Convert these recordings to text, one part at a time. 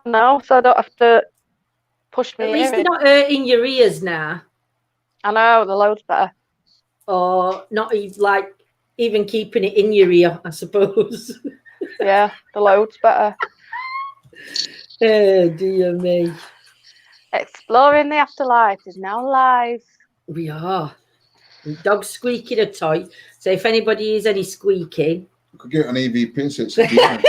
now, so I don't have to push me. At least they're not hurting your ears now. I know, the load's better. Or not even keeping it in your ear, I suppose. Yeah, the load's better. Oh, dear me. Exploring the Afterlife is now live. We are. Dog's squeaking a toy. So if anybody hears any squeaking. You could get an EVP and say it's a demon.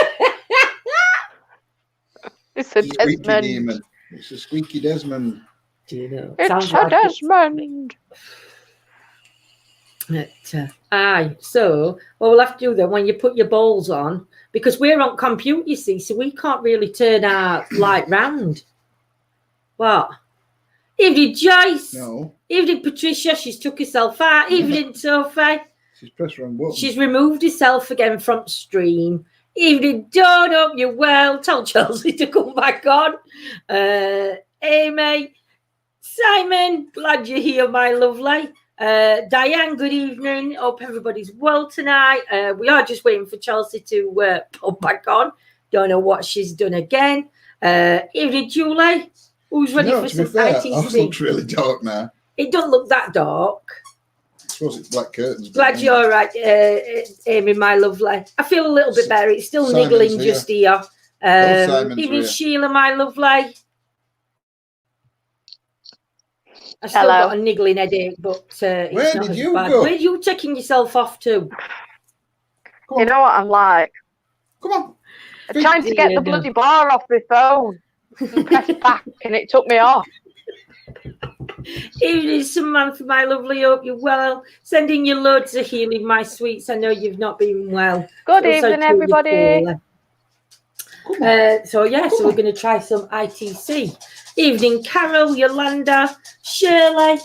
It's a Squeaky Desmond. demon. It's a squeaky Desmond. Do you know? It's a Desmond. Aye. So what we'll have to do then when you put your bowls on, because we're on compute, you see, so we can't really turn our light round. What? Evening, Joyce. No. Evening, Patricia. She's took herself out. Evening, Sophie. She's pressed wrong button. She's removed herself again from stream. Evening, Dawn. Hope you're well. Tell Chelsea to come back on. Amy. Simon. Glad you're here, my lovely. Diane, good evening. Hope everybody's well tonight. We are just waiting for Chelsea to pop back on. Don't know what she's done again. Evening, Julie. Who's ready for some I.T.C? Ours looks really dark now. It doesn't look that dark. I suppose it's black curtains. Glad you're all right, Amy, my lovely. I feel a little bit better. It's still Simon's niggling here. just here. Evening, here. Sheila, my lovely. I still Hello. got a niggling headache, but it's Where not did as you bad. go? Where are you taking yourself off to? You know what I'm like? Come on. I'm trying to get the bloody bar off my phone. And press back and it took me off. Evening, Samantha, my lovely. Hope you're well. Sending you loads of healing, my sweets. I know you've not been well. Good Also evening, to you, everybody. Paula. So we're going to try some I.T.C. Evening, Carol, Yolanda, Shirley.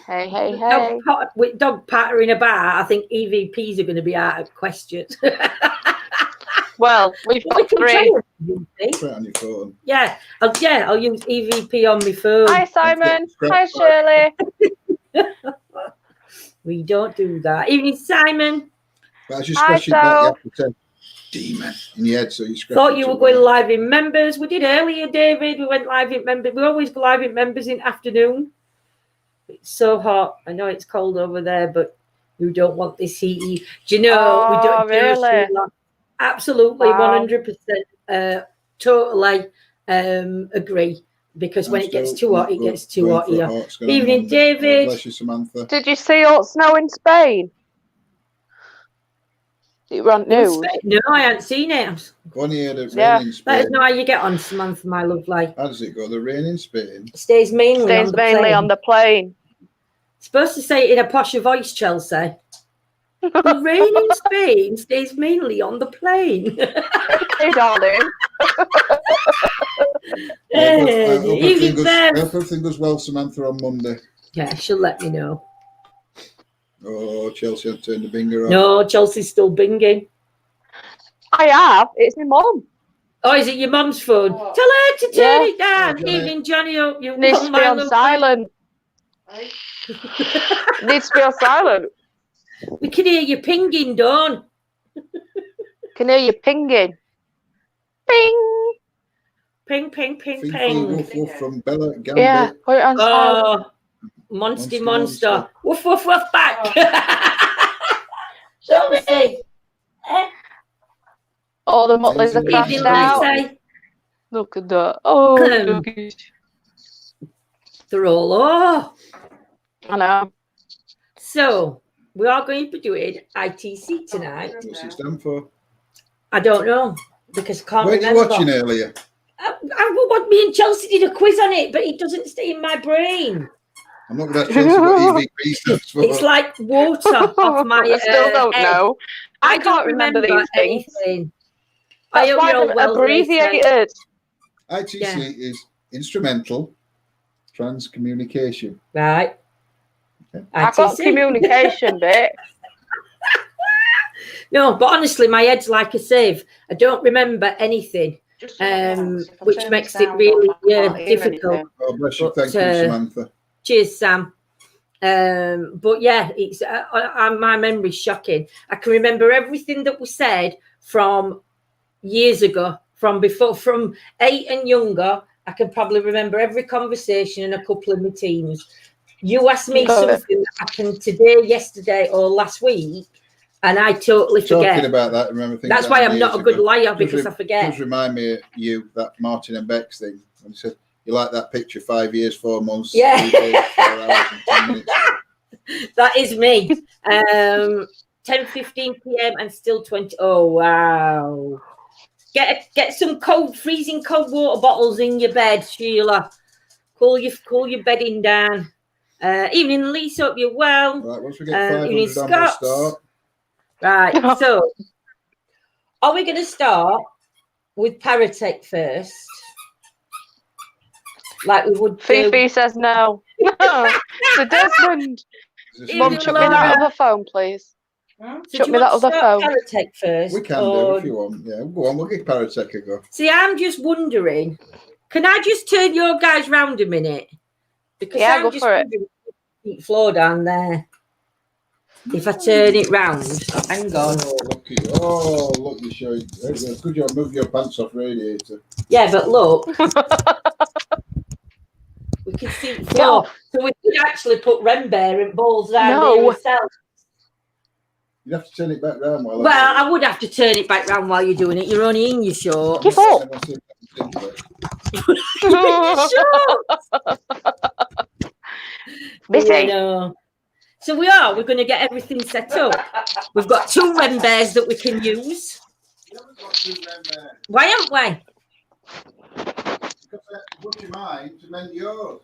Hey, hey, hey. With dog pattering about, I think EVPs are going to be out of question. Well, we've got three. Put it on your phone. Yeah, I'll use EVP on my phone. Hi, Simon. Hi, Shirley. We don't do that. Evening, Simon. But as you Hi, scratch it back, you so. have to say demon in your head, so you scratch Thought it you to were going it. live in members. We did earlier, David. We went live in members. We always go live in members in afternoon. It's so hot. I know it's cold over there, but you don't want this heat. Do you know we don't really? Absolutely, Wow. 100%. Totally agree. Because when it gets too hot, it gets too hot here. Evening, David. Bless you, Samantha. Did you see all the snow in Spain? It ran news. No, I haven't seen it. Only heard of Yeah. rain in Let us Spain. know how you get on, Samantha, my lovely. How does it go? The rain in Spain? Stays mainly Stays on the mainly plane. on the plane. Supposed to say it in a posher voice, Chelsea. The rain in Spain stays mainly on the plane. Hey, darling. I hope Evening, Bev. everything goes well, Samantha, on Monday. Yeah, she'll let me know. Oh, Chelsea had turned the binger on. No, Chelsea's still binging. I have. It's my mum. Oh, is it your mum's phone? Tell her to turn it down. Johnny. Evening, Johnny. Hope you Needs to be on silent. Needs to be on silent. We can hear you pinging, Dawn. Can hear you pinging. Ping. Ping, ping, ping, Fing, ping. woof, woof from Bella Gambit. Yeah, put it on silent. Oh, monster. Monster. Woof, woof, woof, back. Chelsea. All the motleys are Evening, crashed Evening, out. Lucy. Look at that. Oh, doggies. They're all, I know. So, we are going to be doing I.T.C tonight. What's it stand for? I don't know, because I can't Were you remember. watching earlier? Me and Chelsea did a quiz on it, but it doesn't stay in my brain. I'm not going to ask Chelsea what EVP stands for. It's like water off my I still don't head. know. I don't can't remember these things. anything. I That's hope why you're all they're well, abbreviated. ITC Yeah. is instrumental transcommunication. Right. I got ITC. communication bit. No, but honestly, my head's like a sieve. I don't remember anything, which makes it really difficult. Oh, bless you. But, Thank you, Samantha. Cheers, Sam. But yeah, it's my memory's shocking. I can remember everything that was said from years ago, from 8 and younger. I can probably remember every conversation and a couple of my teens. You asked me something that happened today, yesterday, or last week, and I totally forget. Talking about that, remember? That's why I'm not a good liar, because I forget. Just remind me of you, that Martin and Beck's thing. When you said, you like that picture, 5 years, 4 months, 3 days, 4 hours and 10 minutes. That is me. 10:15 p.m. and still 20. Oh, wow. Get some freezing cold water bottles in your bed, Sheila. Cool your bedding down. Evening, Lisa, hope you're well. Right, once we get 500 on, we'll start. Right, so are we going to start with Paratech first? Like we would. Fifi says no. No. So Desmond, Mum, chuck me that other phone, please. So chuck me that other phone. Paratech first. We can do if you want. Yeah, go on. We'll give Paratech a go. See, I'm just wondering. Can I just turn your guys round a minute? Because yeah, I'm go just for it. The floor down there. If I turn it round, hang on. Oh, look, you're showing. Could you move your pants off radiator? Yeah, but look. We can see the floor. So we could actually put Rembear and balls down there ourselves. You'd have to turn it back round while I would have to turn it back round while you're doing it. You're only in your shorts. Give up. Busy. So we're going to get everything set up. We've got 2 Rembears that we can use. Why haven't we? Because I put your mind to mend yours.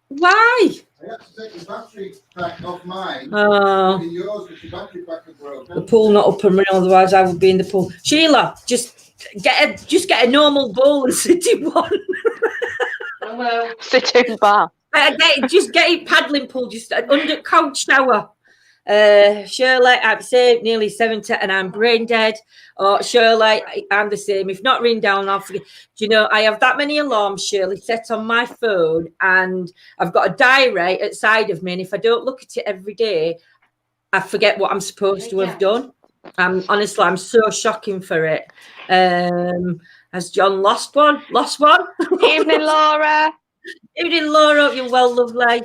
Why? I had to take the battery pack off mine. Oh. In yours, because the battery pack had broken. The pool not up and running, otherwise I would be in the pool. Sheila, just get a normal bowl and sit in one. Hello. Sitting bar. Just get a paddling pool, just an under cold shower. Shirley, I'm say nearly 70 and I'm brain dead. Or Shirley, I'm the same. If not written down, I'll forget. Do you know, I have that many alarms, Shirley, set on my phone, and I've got a diary outside of me, and if I don't look at it every day, I forget what I'm supposed to have done. Honestly, I'm so shocking for it. Has John lost one? Evening, Laura. Evening, Laura. You're well, lovely.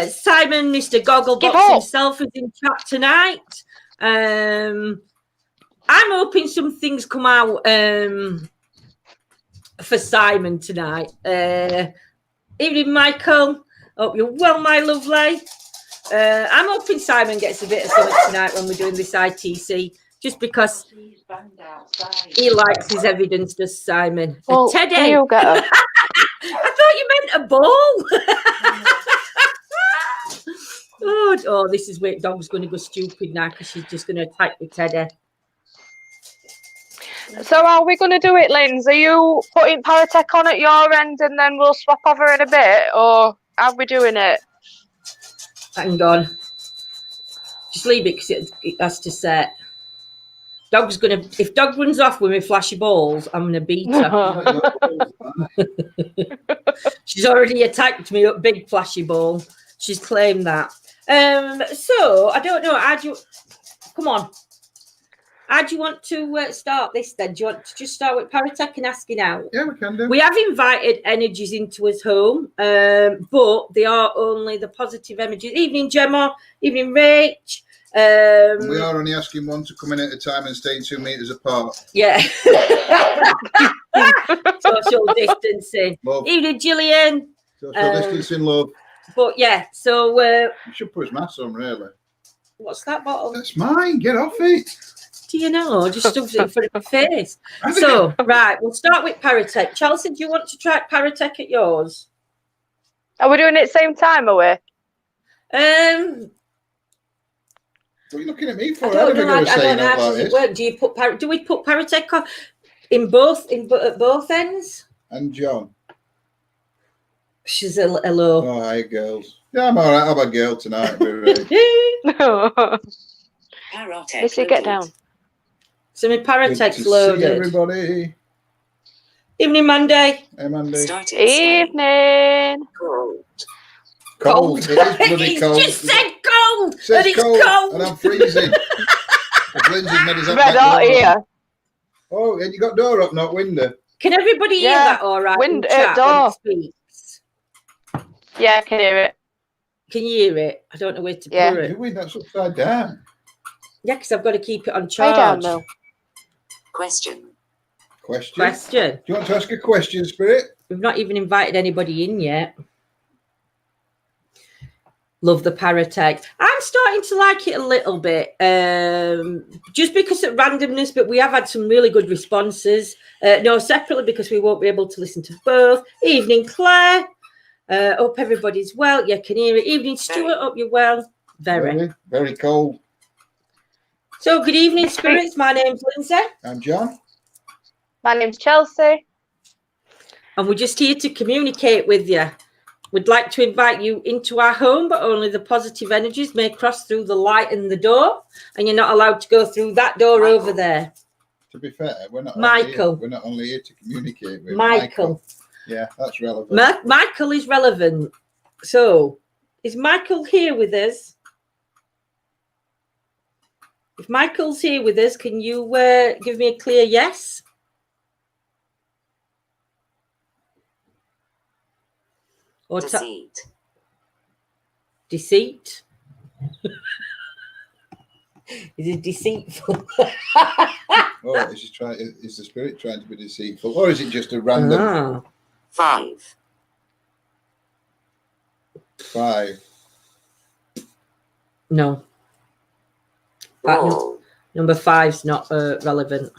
Simon, Mr. Gogglebox himself, is in chat tonight. I'm hoping some things come out for Simon tonight. Evening, Michael. Hope you're well, my lovely. I'm hoping Simon gets a bit of something tonight when we're doing this I.T.C. Just because he likes his evidence, does Simon. Well, Teddy. You get her. I thought you meant a ball. Oh, this is where Dog's going to go stupid now because she's just going to attack with Teddy. So are we going to do it, Linz? Are you putting Paratech on at your end and then we'll swap over in a bit? Or are we doing it? Hang on. Just leave it because it has to set. Dog's going to... If Dog runs off with me flashy balls, I'm going to beat her. She's already attacked me up big flashy ball. She's claimed that. So, I don't know. Come on. How do you want to start this then? Do you want to just start with Paratech and asking out? Yeah, we can do. We have invited energies into his home, but they are only the positive energies. Evening, Gemma. Evening, Rach. We are only asking one to come in at a time and staying 2 meters apart. Yeah. Social distancing. Love. Evening, Gillian. Social distancing, love. But yeah, so... you should put his mask on, really. What's that bottle? That's mine. Get off it. Do you know? Just stuffs it in front of my face. So, right, we'll start with Paratech. Chelsea, do you want to try Paratech at yours? Are we doing it same time, are we? What are you looking at me for? I don't know how does it work. Do we put Paratech on at both ends? And John. She's a low. Oh, hi, girls. Yeah, I'm all right. I'm a girl tonight. Missy, get down. So my Paratech's loaded. See everybody. Evening, Monday. Hey, Monday. Evening. Cold. It is bloody cold. He's just said cold. It says and it's cold. And I'm freezing. Lindsay's made his Red hot here. Oh, and you got door up, not window. Can everybody hear that all right? Wind in chat when door. it speaks? Yeah, I can hear it. Can you hear it? I don't know where to Yeah. put it. Doing that's upside down. Yeah, because I've got to keep it on Play down, charge. Mel. Question. Question. Do you want to ask a question, Spirit? We've not even invited anybody in yet. Love the paratech. I'm starting to like it a little bit, just because of randomness, but we have had some really good responses. No, separately because we won't be able to listen to both. Evening, Claire. Hope everybody's well. Yeah, can hear it. Evening, Stuart. Hope you're well. Very cold. So, good evening, spirits. My name's Lindsay. I'm John. My name's Chelsea. And we're just here to communicate with you. We'd like to invite you into our home, but only the positive energies may cross through the light in the door, and you're not allowed to go through that door over there. To be fair, we're not only here to communicate with Michael. Yeah, that's relevant. Michael is relevant. So, is Michael here with us? If Michael's here with us, can you give me a clear yes? Or deceit. Deceit. Is it deceitful? Oh, is the spirit trying to be deceitful, or is it just a random? 5. No. Number 5's not relevant.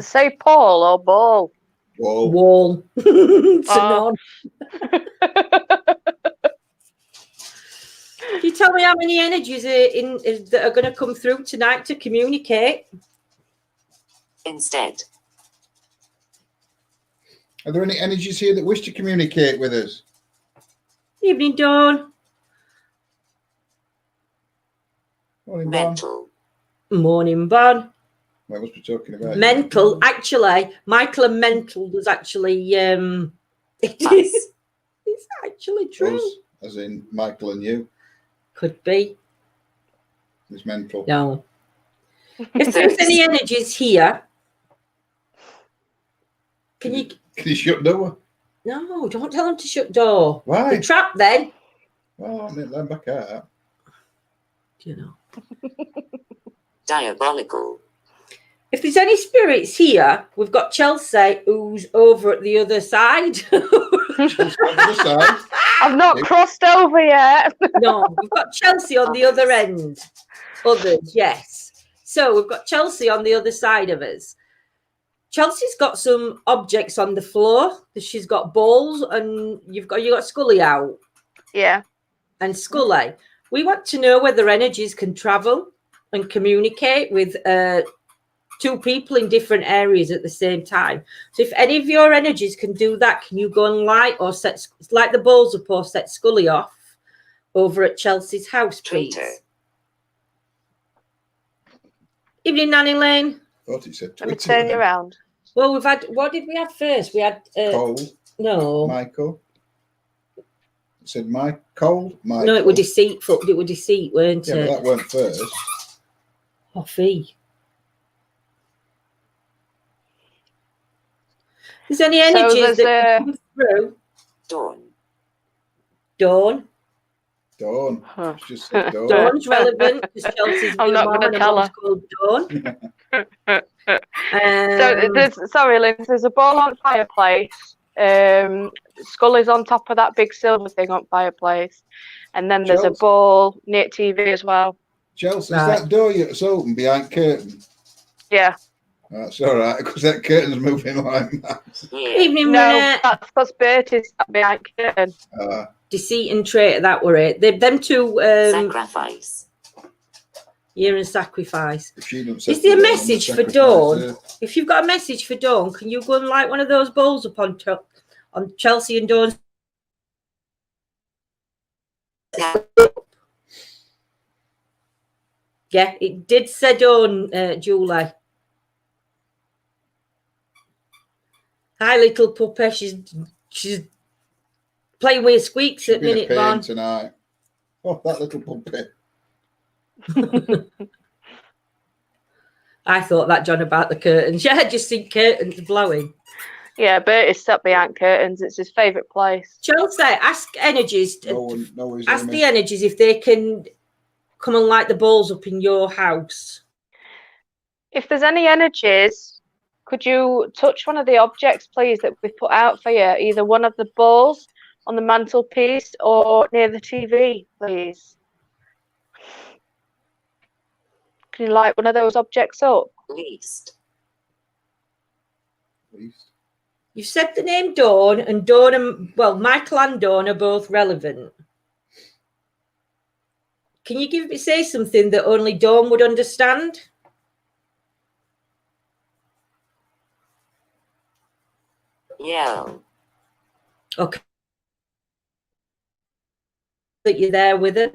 Say Paul or Ball. Wall. It's a non. Can you tell me how many energies that are going to come through tonight to communicate? Instead. Are there any energies here that wish to communicate with us? Evening, Dawn. Morning, Mental. Morning, Bon. What was we talking about? Mental. Actually, Michael and Mental was actually it's actually true. Us, as in Michael and you. Could be. It's mental. No. If there's any energies here, can you shut door? No, don't tell them to shut door. Why? They're trapped then. Well, I'll let them back out. You know. Diabolical. If there's any spirits here, we've got Chelsea, who's over at the other side. I've not crossed over yet. No, we've got Chelsea on the other end. Others, yes. So we've got Chelsea on the other side of us. Chelsea's got some objects on the floor. She's got balls, and you got Scully out. Yeah. And Scully, we want to know whether energies can travel and communicate with two people in different areas at the same time. So if any of your energies can do that, can you go and light the balls up or set Scully off over at Chelsea's house, please? Evening, Nanny Lane. Thought it said Let me turn you around. Well, we've had, what did we have first? We had Cole. No. Michael. It said Michael. No, it was deceitful. It was deceit, weren't it? Yeah, but that weren't first. Coffee. Is there any energies that come through? Dawn. Huh. Just said Dawn. Dawn's relevant because Chelsea's I'm not going to tell her. Called Dawn. Sorry, Lynn. There's a ball on fireplace. Scully's on top of that big silver thing on fireplace, and then there's a ball near TV as well. Chelsea, is that door that's open behind curtain? Yeah. That's all right, because that curtain's moving like that. Evening, no, that's because Bertie's behind curtain. Deceit and traitor, that were it. Them two. Sacrifice. Year and sacrifice. Is there a message for Dawn? If you've got a message for Dawn, can you go and light one of those bowls up on Chelsea and Dawn's? Yeah, it did say Dawn, Julie. Hi, little puppy. She's playing with squeaks at minute, Bon. Tonight. Oh, that little puppy. I thought that, John, about the curtains. Yeah, I just see curtains blowing. Yeah, Bertie's sat behind curtains. It's his favourite place. Chelsea, ask energies. Ask the energies if they can come and light the balls up in your house. If there's any energies, could you touch one of the objects, please, that we've put out for you? Either one of the balls on the mantelpiece or near the TV, please. Can you light one of those objects up? Least. You've said the name Dawn, and Dawn and, well, Michael and Dawn are both relevant. Can you say something that only Dawn would understand? Yeah. Okay. That you're there with her.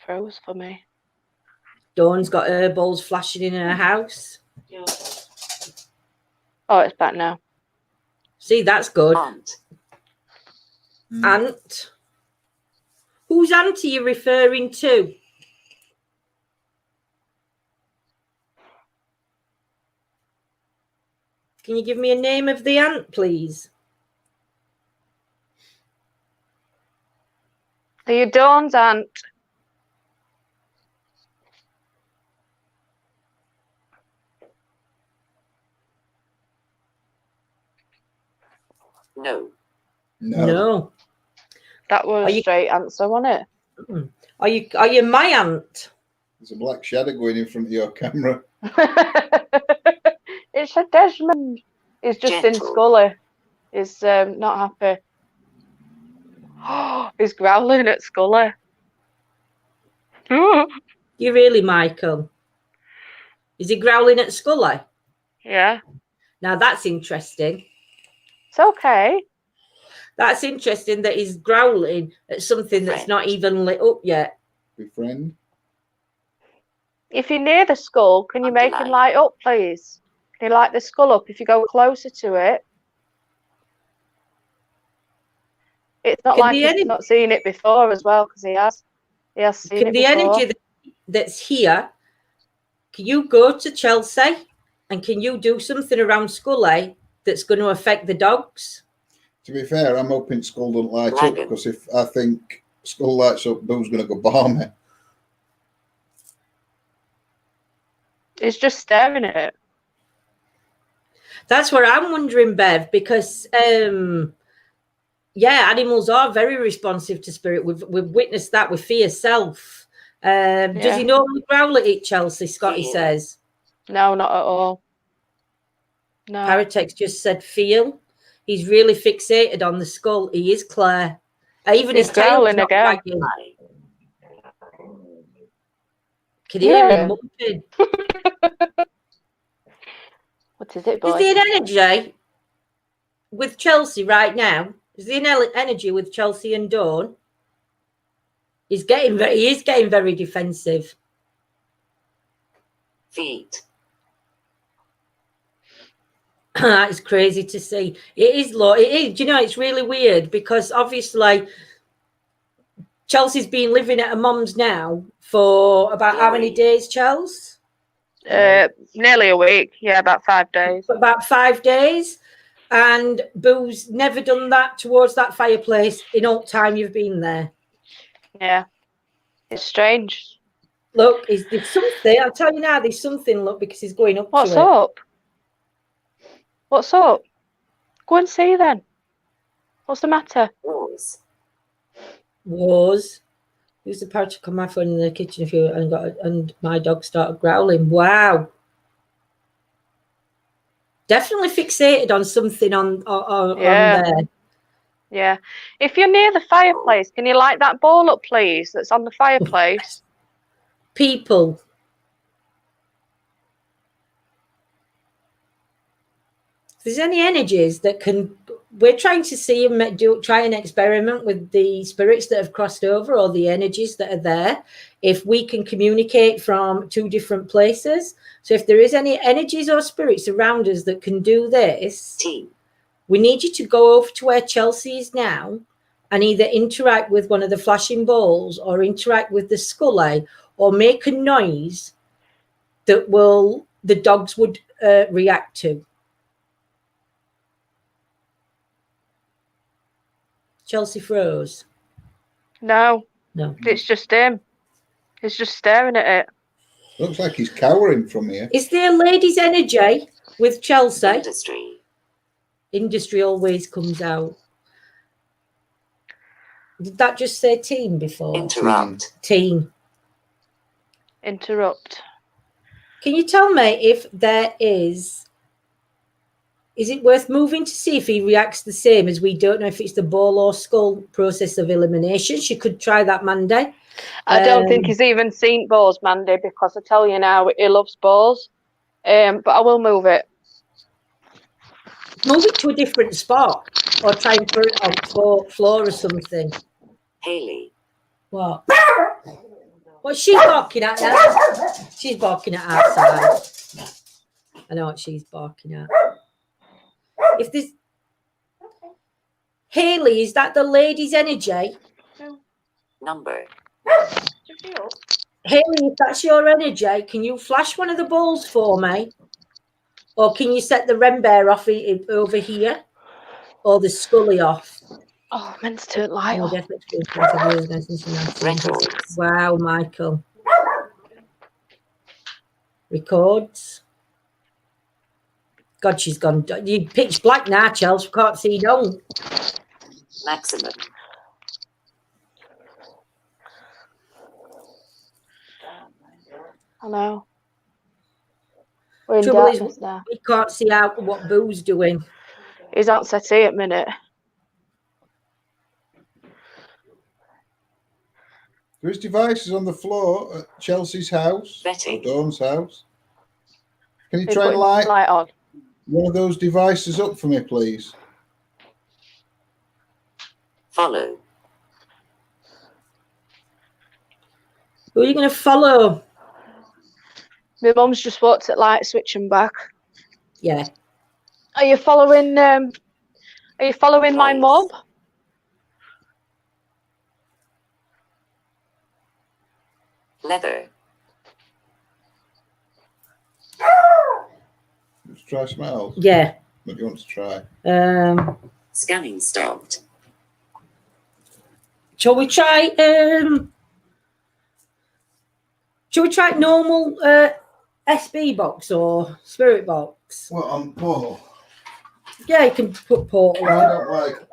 Froze for me. Dawn's got her balls flashing in her house. Yeah. Oh, it's back now. See, that's good. Aunt. Whose aunt are you referring to? Can you give me a name of the aunt, please? Are you Dawn's aunt? No. No. That was a straight answer, wasn't it? Are you my aunt? There's a black shadow going in front of your camera. It's a Desmond. He's just in Scully. He's not happy. He's growling at Scully. You really, Michael? Is he growling at Scully? Yeah. Now that's interesting. It's okay. That's interesting that he's growling at something that's not even lit up yet. Be friend. If you're near the skull, can you make him light up, please? Can you light the skull up if you go closer to it? It's not like he's not seen it before as well, because he has seen it before. The energy that's here, can you go to Chelsea and can you do something around Scully that's going to affect the dogs? To be fair, I'm hoping Skull don't light up, because if I think Skull lights up, Boo's going to go balmy. He's just staring at it. That's what I'm wondering, Bev, because yeah, animals are very responsive to spirit. We've witnessed that with Fear Self. Does he normally growl at it, Chelsea? Scotty says. No, not at all. No. Paratex just said feel. He's really fixated on the skull. He is, Claire. Even his tail's not wagging. Can you hear him mumping? What is it, boy? Is there an energy with Chelsea right now? Is there an energy with Chelsea and Dawn? He is getting very defensive. Feet. It's crazy to see. It is low. It is. You know, it's really weird because obviously Chelsea's been living at her mum's now for about how many days, Chelsea? Nearly a week. Yeah, about 5 days. About 5 days. And Boo's never done that towards that fireplace in all time you've been there. Yeah. It's strange. Look, there's something. I'll tell you now, there's something, look, because he's going up What's to it. up? What's up? Go and see then. What's the matter? Wars. Use the power to come my phone in the kitchen if you and my dog started growling. Wow. Definitely fixated on something on there. Yeah. If you're near the fireplace, can you light that ball up, please? That's on the fireplace. People. If there's any energies that can, we're trying to see and try an experiment with the spirits that have crossed over or the energies that are there. If we can communicate from 2 different places. So if there is any energies or spirits around us that can do this, we need you to go over to where Chelsea is now and either interact with one of the flashing balls or interact with the scully or make a noise that the dogs would react to. Chelsea froze. No, No. it's just him. He's just staring at it. Looks like he's cowering from here. Is there ladies' energy with Chelsea? Industry. Industry always comes out. Did that just say teen before? Interrupt. Teen. Interrupt. Can you tell me if there is it worth moving to see if he reacts the same, as we don't know if it's the ball or skull process of elimination? She could try that, Mandy. I don't think he's even seen balls, Mandy, because I tell you now, he loves balls. But I will move it. Move it to a different spot, or try and put it on floor or something. Haley. What? What's she barking at now? She's barking at outside. I know what she's barking at. If there's Haley, is that the lady's energy? Number. Haley, if that's your energy, can you flash one of the balls for me? Or can you set the Ren Bear off over here? Or the Scully off? Oh, I meant to turn light Oh, off. Records. Wow, Michael. Records. God, she's gone. You pitch black now, Chelsea. Can't see, don't. Maximum. I know. We're in Trouble is, darkness now. we can't see out what Boo's doing. He's on settee at minute. There's devices on the floor at Chelsea's house, Betting. or Dawn's house. Can you He's try and putting light on. one of those devices up for me, please? Follow. Who are you going to follow? My mum's just walked at light switching back. Yeah. Are you following? My mum? Leather. Let's try something else. Yeah. What do you want to try? Scanning stopped. Shall we try? Shall we try normal SB box or spirit box? What on Paul? Yeah, you can put portal I on. don't like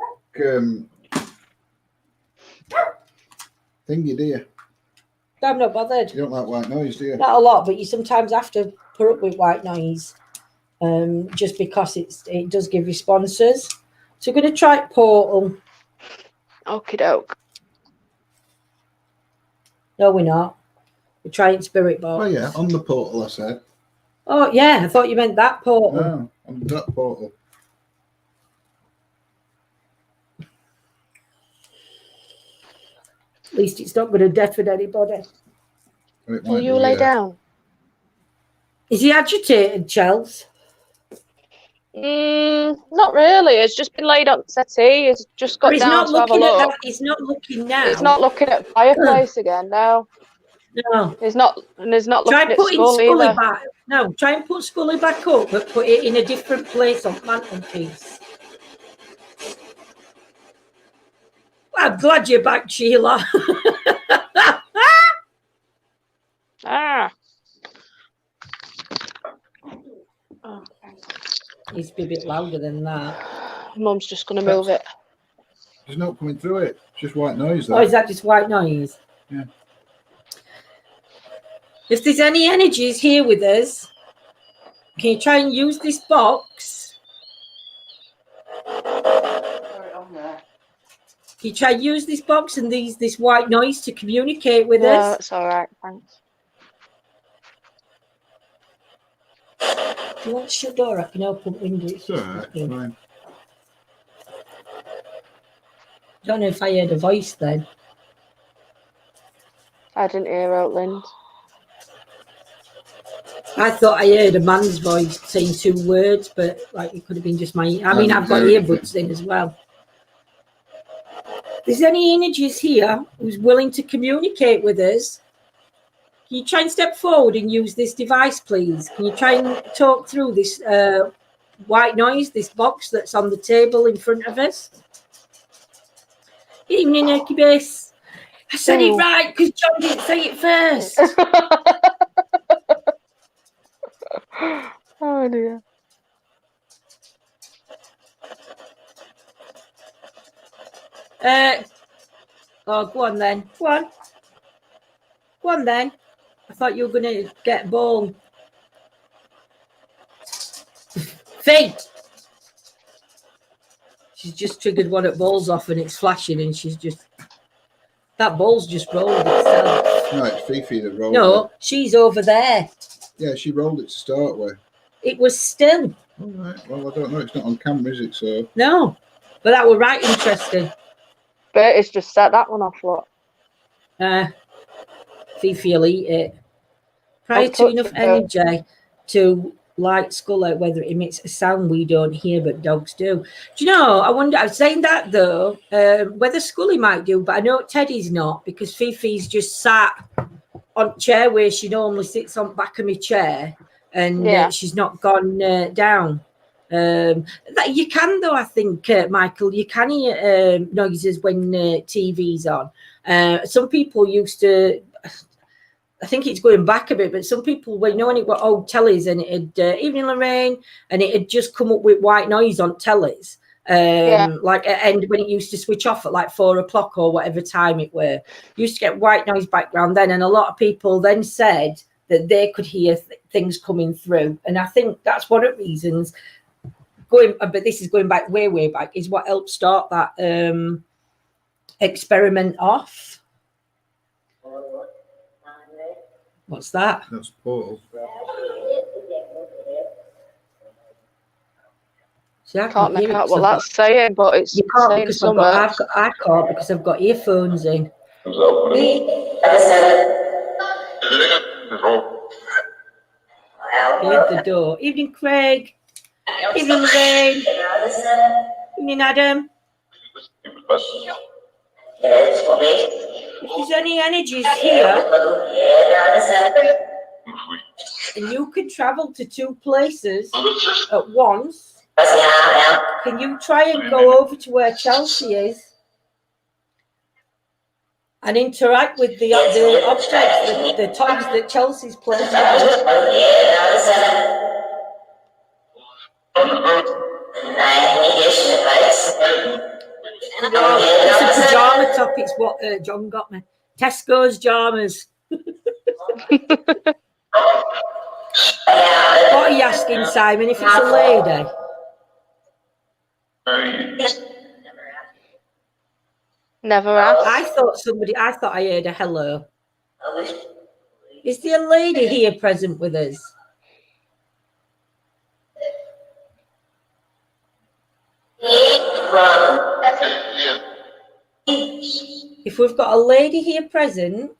thingy, do you? I'm not bothered. You don't like white noise, do you? Not a lot, but you sometimes have to put up with white noise, just because it does give responses. So we're going to try portal. Okie doke. No, we're not. We're trying spirit box. Oh yeah, on the portal, I said. Oh yeah, I thought you meant that portal. No, on that portal. At least it's not going to deafen anybody. Will you lay down? Is he agitated, Chels? Not really. It's just been laid on the settee. He's just got But he's down not to have a looking at look. that. He's not looking now. He's not looking at fireplace again. No, No. he's not. And he's not Try looking at putting school Scully either. back. No, try and put Scully back up, but put it in a different place on mantelpiece. I'm glad you're back, Sheila. Ah. Oh, Needs to be a bit louder than that. Mum's just going to move it. There's no coming through it. It's just white noise. Oh, is that just white noise? Yeah. If there's any energies here with us, can you try and use this box? Can you try and use this box and this white noise to communicate with No, us? it's all right. Thanks. Do you want to shut door? I can open the window. It's all right. It's fine. Don't know if I heard a voice then. I didn't hear Outland. I thought I heard a man's voice saying 2 words, but like it could have been just my. I mean, I've got earbuds in as well. there's any energies here who's willing to communicate with us, can you try and step forward and use this device, please? Can you try and talk through this white noise, this box that's on the table in front of us? Evening, Incubus. I said it right because John didn't say it first. Oh dear. Oh, go on then. Go on. Go on then. I thought you were going to get a ball. Fee! She's just triggered one at balls off and it's flashing and she's just... That ball's just rolled itself. No, it's Fifi that rolled No, it. she's over there. Yeah, she rolled it to start with. It was still. All right. Well, I don't know. It's not on camera, is it? So No. But that were right interesting. Bertie's just set that one off, look. Fifi will eat it. Prior to enough energy to light skull out, whether it emits a sound we don't hear but dogs do. Do you know, I wonder, I'm saying that though, whether Scully might do, but I know Teddy's not, because Fifi's just sat on chair where she normally sits on back of my chair, and she's not gone down. That you can though, I think, Michael, you can hear noises when TV's on. Some people used to, I think it's going back a bit, but some people, when it were old tellies and it'd Evening Lorraine, and it had just come up with white noise on tellies, like at end when it used to switch off at like 4 o'clock or whatever time it were, used to get white noise background then, and a lot of people then said that they could hear things coming through, and I think that's one of the reasons. But this is going back way back, is what helped start that experiment off. What's that? that's Portal. See, I Can't make hear it out 'cause what I've that's saying, but it's You can't saying because so I much. can't because I've got earphones in. Here's the door. Evening, Craig. Evening, Lorraine. Evening, Adam. If there's any energies here, and you can travel to 2 places at once, can you try and go over to where Chelsea is and interact with the objects, the toys that Chelsea's playing with? It's a pajama top. It's what John got me. Tesco's jammers. What are you asking, Simon? If it's a lady? Never asked. I thought I heard a hello. Is there a lady here present with us? If we've got a lady here present,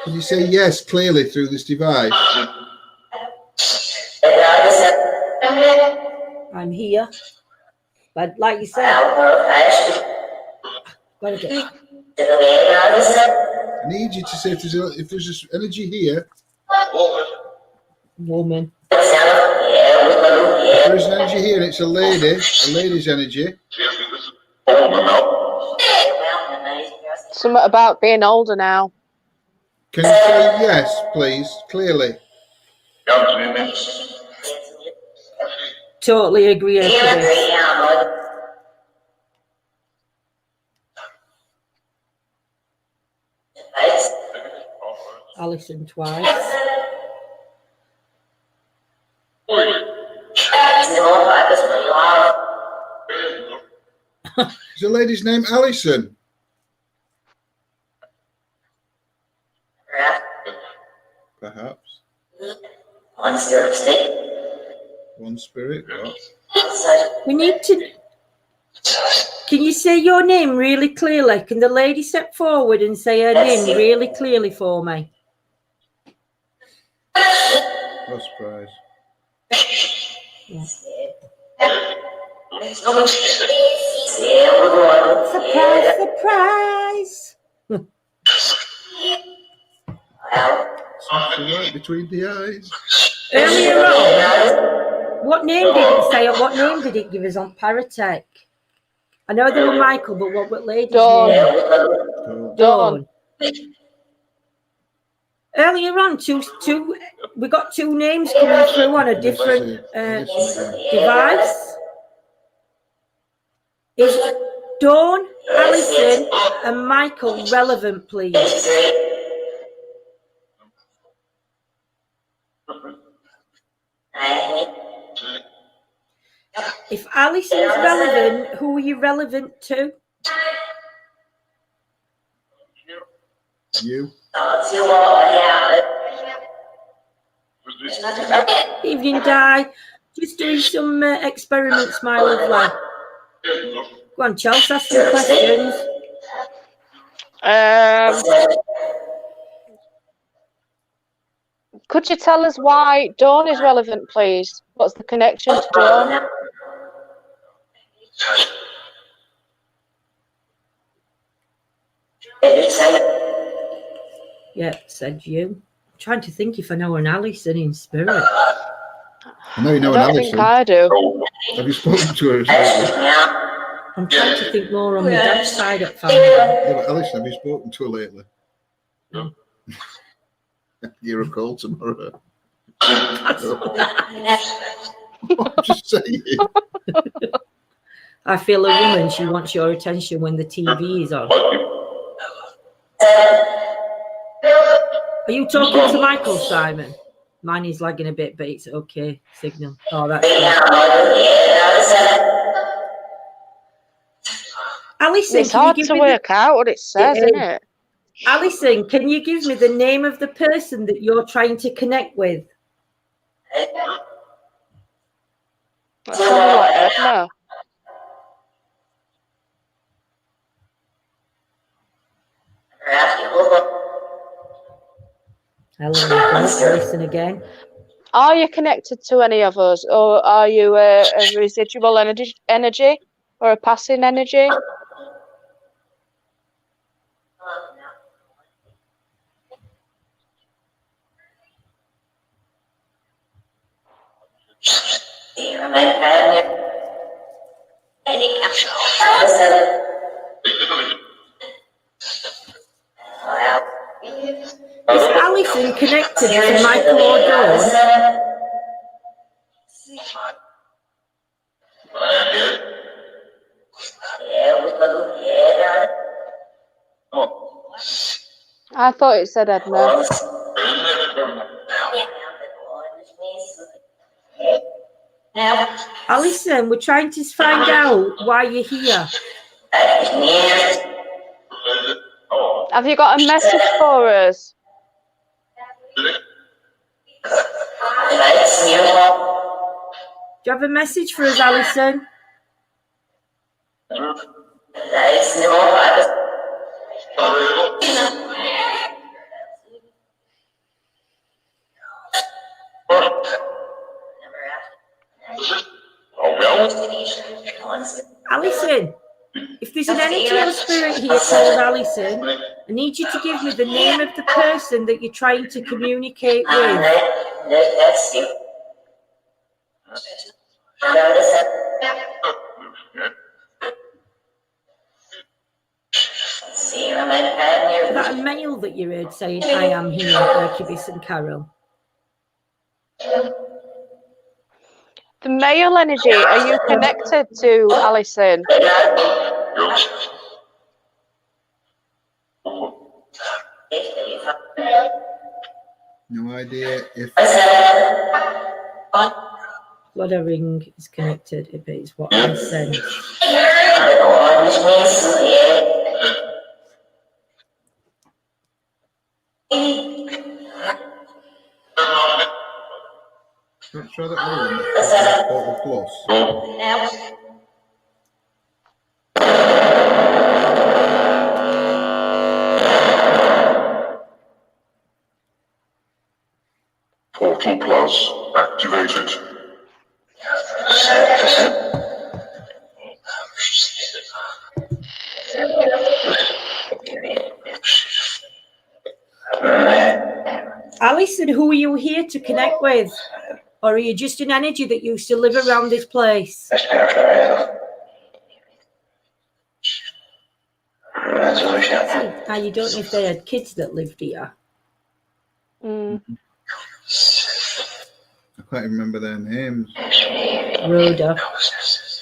Can you say yes clearly through this device? I'm here. But like you said, gotta get. I need you to say if there's this energy here. Woman. If there's an energy here and it's a lady's energy. Something about being older now. Can you say yes, please, clearly? Totally agree with this. Alison twice. Is the lady's name Alison? Perhaps. One spirit. What? We need to. Can you say your name really clearly? Can the lady step forward and say her name really clearly for me? No surprise. Yeah. Surprise, surprise. Right between the eyes. Earlier on, what name did it say? What name did it give us on Paratech? I know they were Michael, but what lady's Dawn. name? Dawn. Earlier on, we got two names coming through on a different device. Is Dawn, Alison, and Michael relevant, please? If Alison's relevant, who are you relevant to? You. Evening, Di. Just doing some experiments, my lovely. Go on, Chelsea, ask some questions. Could you tell us why Dawn is relevant, please? What's the connection to Dawn? Yeah, said you. I'm trying to think if I know an Alison in spirit. I know you know I an don't think Alison. I do. Have you spoken to her? I'm trying to think more on my dad's side of family. Yeah, but Alison, have you spoken to her lately? No. You're a call tomorrow. I'm just saying. I feel a woman, she wants your attention when the TV is on. Are you talking to Michael, Simon? Mine is lagging a bit, but it's okay. Signal. Oh, that's Alison, it's hard to work out what it says, isn't it? Alison, can you give me the name of the person that you're trying to connect with? That sounded like Edna. Helen, Alison again. Are you connected to any of us, or are you a residual energy or a passing energy? Is Alison connected to Michael or Dawn? I thought it said Edna. Alison, we're trying to find out why you're here. Have you got a message for us? Do you have a message for us, Alison? Alison, if there's an energy or spirit here called Alison, I need you to give me the name of the person that you're trying to communicate with. Is that a male that you heard saying, I am here, Hercules and Carol? The male energy, are you connected to Alison? No idea if Blood ring is connected, if it's what I sense. let's try that other one. Close. Portal Plus activated. Alison, who are you here to connect with? Or are you just an energy that used to live around this place? You don't know if they had kids that lived here. Mm. I can't even remember their names. Rhoda.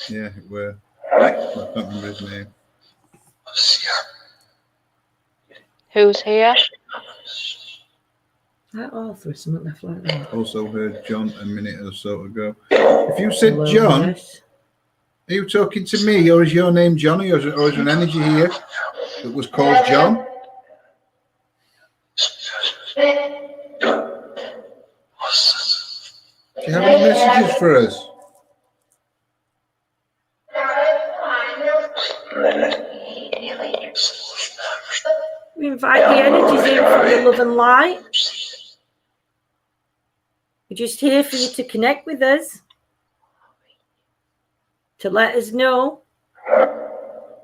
Yeah, it were. I can't remember his name. Who's here? That author or something left like that. Also heard John a minute or so ago. If you said Hello, John, yes. are you talking to me, or is your name Johnny, or is there an energy here that was called John? Do you have any messages for us? We invite the energies in from the love and light. We're just here for you to connect with us, to let us know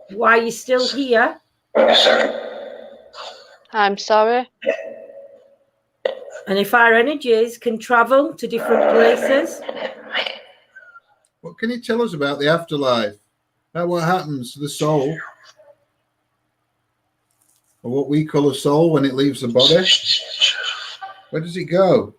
why you're still here. I'm sorry. And if our energies can travel to different places. What can you tell us about the afterlife? About what happens to the soul? Or what we call a soul when it leaves the body? Where does it go?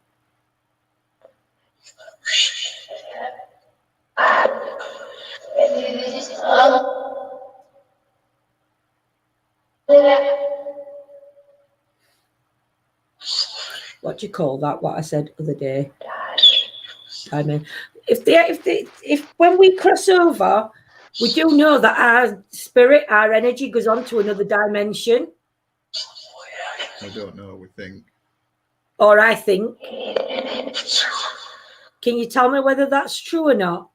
What do you call that? What I said the other day. I mean, if when we cross over, we do know that our spirit, our energy goes on to another dimension. I don't know, we think. Or I think. Can you tell me whether that's true or not?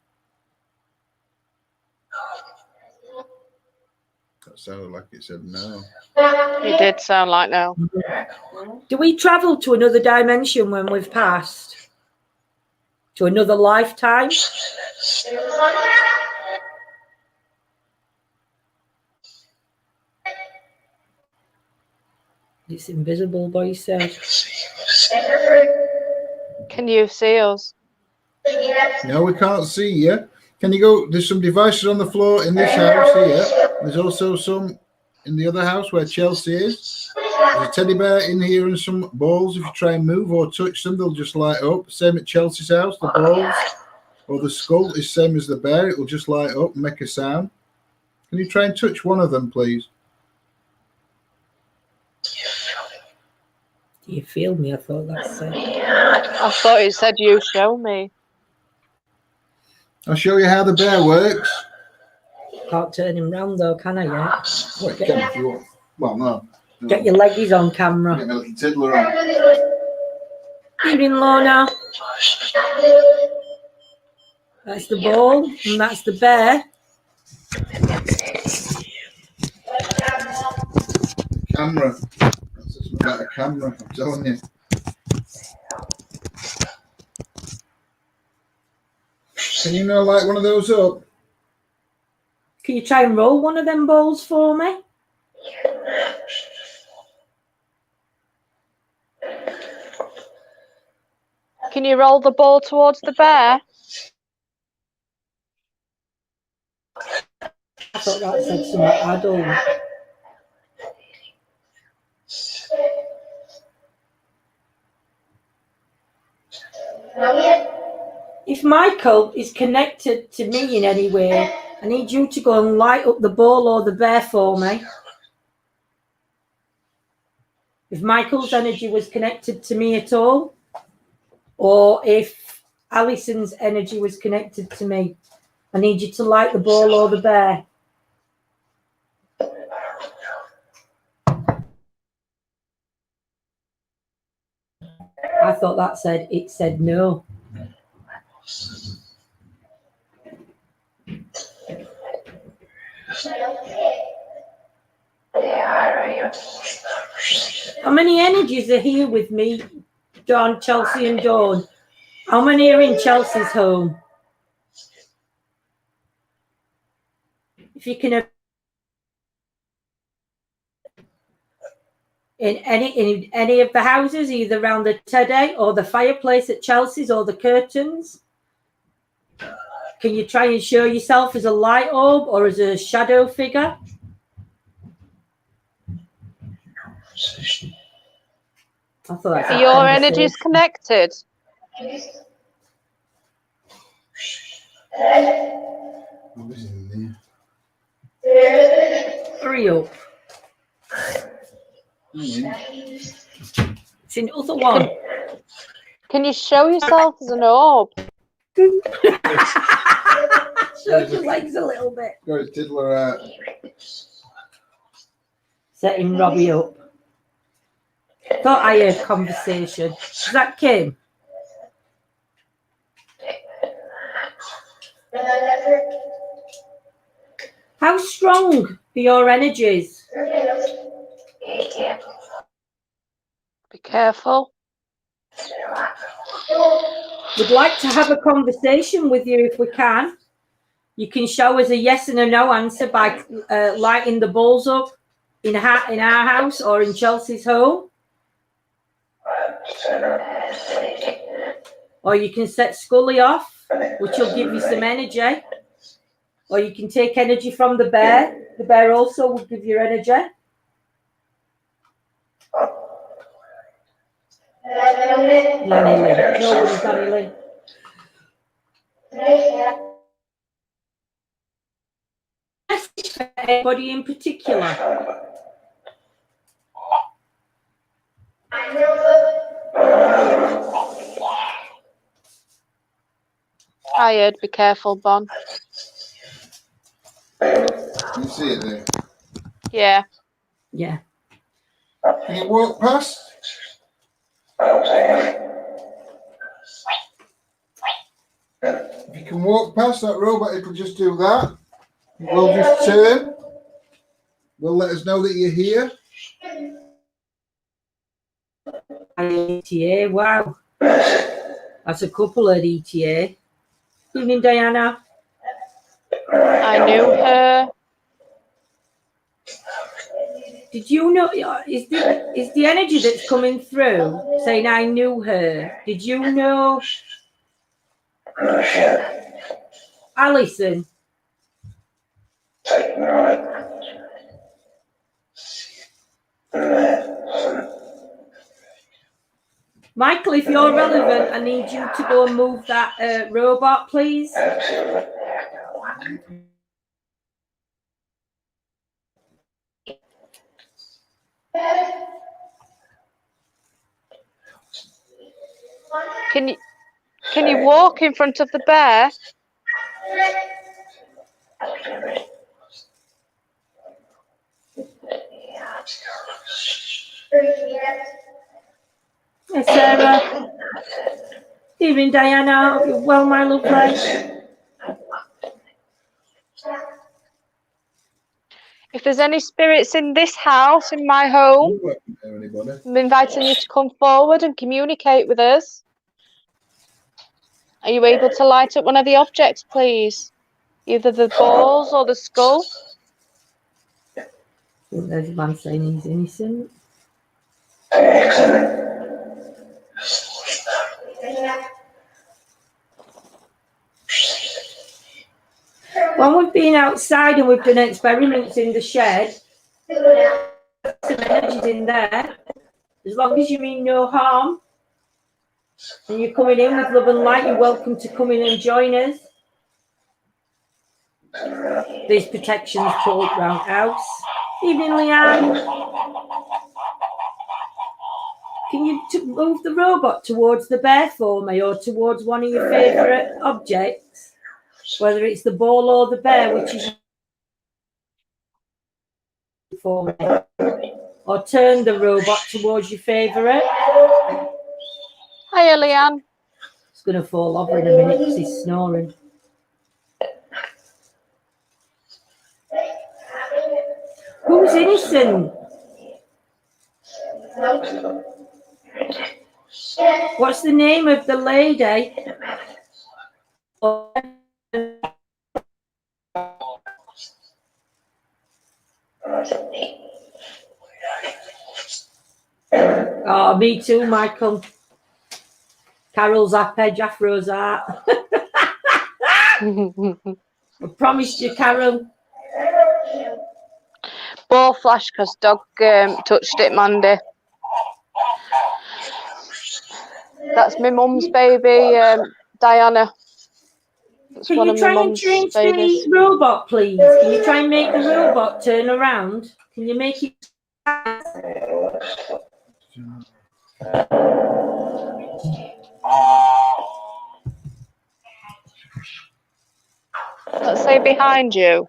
That sounded like it said no. It did sound like no. Do we travel to another dimension when we've passed? To another lifetime? It's invisible, boy said. Can you see us? No, we can't see you. Can you go? There's some devices on the floor in this house here. There's also some in the other house where Chelsea is. There's a teddy bear in here and some balls. If you try and move or touch them, they'll just light up. Same at Chelsea's house. The balls or the skull is same as the bear. It will just light up and make a sound. Can you try and touch one of them, please? Do you feel me? I thought that said. I thought it said you show me. I'll show you how the bear works. Can't turn him round though, can I yet? Well, you can if you want. Well, no. Get your leggies on camera. Get my little tiddler on. Evening, Lorna. That's the ball, and that's the bear. Camera. That's just about a camera, I'm telling you. Can you not light one of those up? Can you try and roll one of them balls for me? Can you roll the ball towards the bear? I thought that said something adult. If Michael is connected to me in any way, I need you to go and light up the ball or the bear for me. If Michael's energy was connected to me at all, or if Alison's energy was connected to me, I need you to light the ball or the bear. I thought that said, it said no. How many energies are here with me, John, Chelsea and Dawn? How many are in Chelsea's home? If you can... in any of the houses, either around the teddy or the fireplace at Chelsea's or the curtains? Can you try and show yourself as a light orb or as a shadow figure? I thought that's Are your energies connected? What is in there? Hurry up. It's in other one. Can you show yourself as an orb? Show your legs a little bit. Got his diddler out. Setting Robbie up. Thought I heard conversation. Is that Kim? How strong are your energies? Be careful. We'd like to have a conversation with you if we can. You can show us a yes and a no answer by lighting the bulbs up in our house or in Chelsea's home. Or you can set Scully off, which will give you some energy. Or you can take energy from the bear. The bear also will give you energy. Lanny Lynn. Nobody's Lanny Lynn. Message for anybody in particular? I heard be careful, Bon. You see it there? Yeah. Yeah. Can you walk past? If you can walk past that robot, it'll just do that. We'll just turn. We'll let us know that you're here. ETA, wow. That's a couple at ETA. Evening, Diana. I knew her. Did you know, is the energy that's coming through saying I knew her? Did you know Alison? Michael, if you're relevant, I need you to go and move that robot, please. Can you walk in front of the bear? Hey, Sarah. Evening, Diana. Hope you're well, my lovely. If there's any spirits in this house, in my home, I'm inviting you to come forward and communicate with us. Are you able to light up one of the objects, please? Either the balls or the skull? There's a man saying he's innocent. When we've been outside and we've done experiments in the shed, some energies in there, as long as you mean no harm, and you're coming in with love and light, you're welcome to come in and join us. These protections pull round house. Evening, Leanne. Can you move the robot towards the bear for me or towards one of your favourite objects? Whether it's the ball or the bear, which is for me. Or turn the robot towards your favourite. Hiya, Leanne. It's going to fall over in a minute because he's snoring. Who's innocent? What's the name of the lady? Oh, me too, Michael. Carol's arpeggi, Afro's art. I promised you, Carol. Ball flash because dog touched it Monday. That's my mum's baby, Diana. That's Can one you of my try and mum's change babies. the robot, please? Can you try and make the robot turn around? Can you make it? Let's say behind you.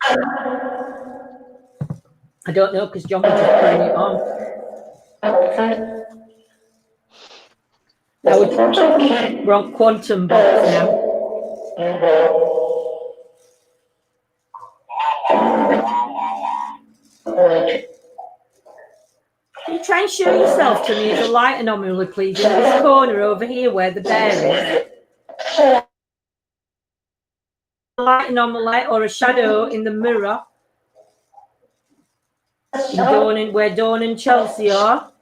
I don't know because John was just putting it on. We're on quantum box now. Can you try and show yourself to me as a light anomaly, please, in this corner over here where the bear is? A light anomaly or a shadow in the mirror. Where Dawn and Chelsea are.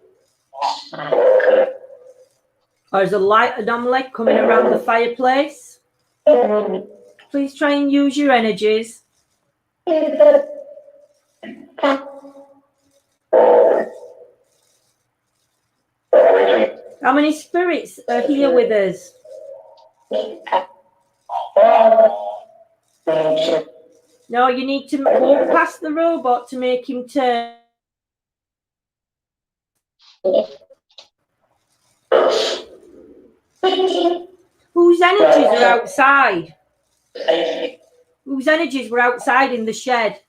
Or is a light anomaly coming around the fireplace? Please try and use your energies. How many spirits are here with us? No, you need to walk past the robot to make him turn. Whose energies are outside? Whose energies were outside in the shed?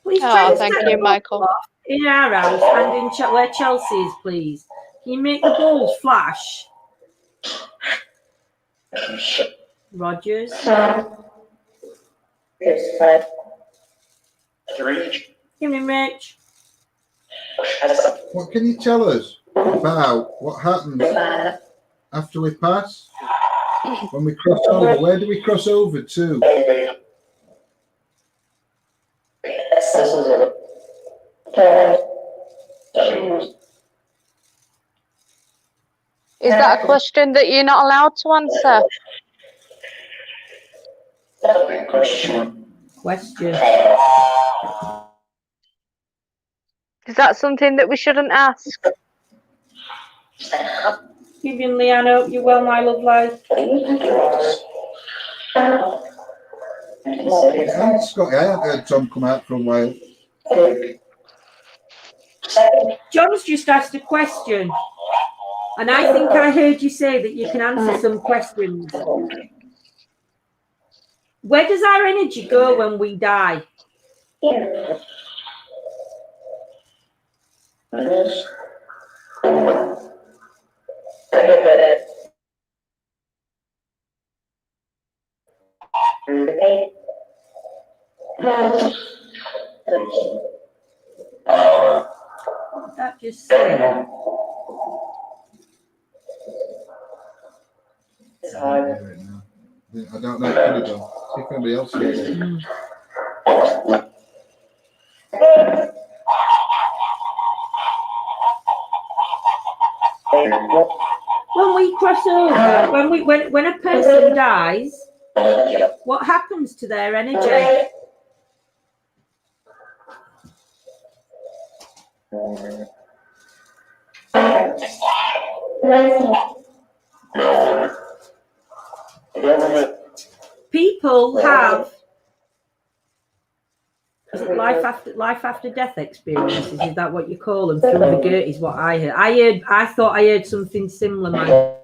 Please try Thank you, Michael. in our house and in where Chelsea is, please. Can you make the balls flash? Rogers. Give me Rich. What can you tell us about what happens after we pass? When we cross over, where do we cross over to? Is that a question that you're not allowed to answer? Question. Is that something that we shouldn't ask? Vivian Leanne, you well, my love life. Scotty, I haven't heard Tom come out for a while. John's just asked a question, and I think I heard you say that you can answer some questions. Where does our energy go when we die? That just said. I don't know if it could have done. See if anybody else hears it. When we cross over, when a person dies, what happens to their energy? People have life after death experiences. Is that what you call them? Through the gate is what I heard. I thought I heard something similar, Mike.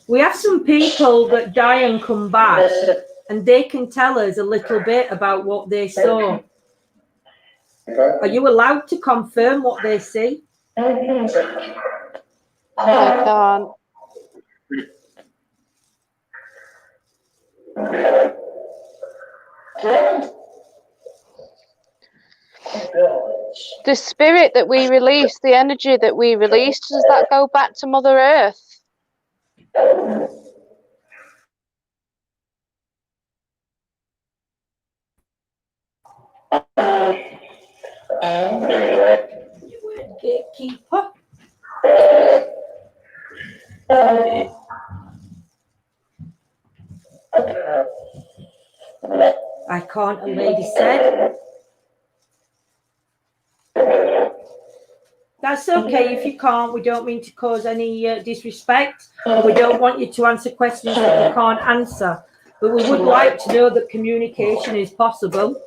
We have some people that die and come back, and they can tell us a little bit about what they saw. Are you allowed to confirm what they see? I can't. The spirit that we release, the energy that we release, does that go back to Mother Earth? Gatekeeper. I can't, a lady said. That's okay if you can't. We don't mean to cause any disrespect. And we don't want you to answer questions that you can't answer. But we would like to know that communication is possible.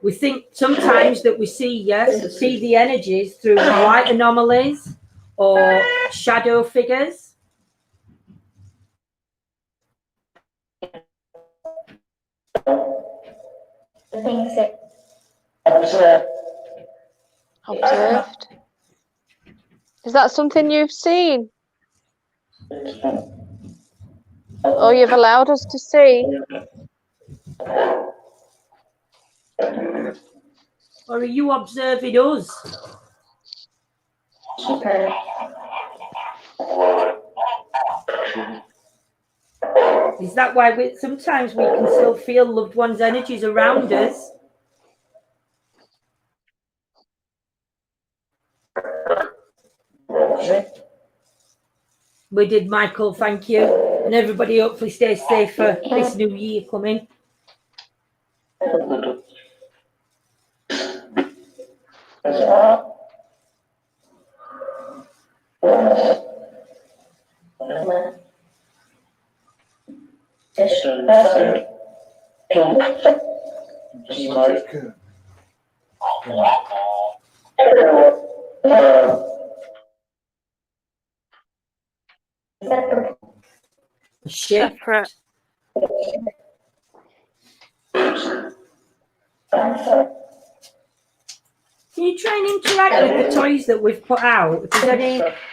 We think sometimes that we see the energies through light anomalies or shadow figures. Observed. Is that something you've seen? Or you've allowed us to see? Or are you observing us? Is that why sometimes we can still feel loved ones' energies around us? We did, Michael, thank you. And everybody hopefully stays safe for this new year coming. Separate. Can you try and interact with the toys that we've put out? If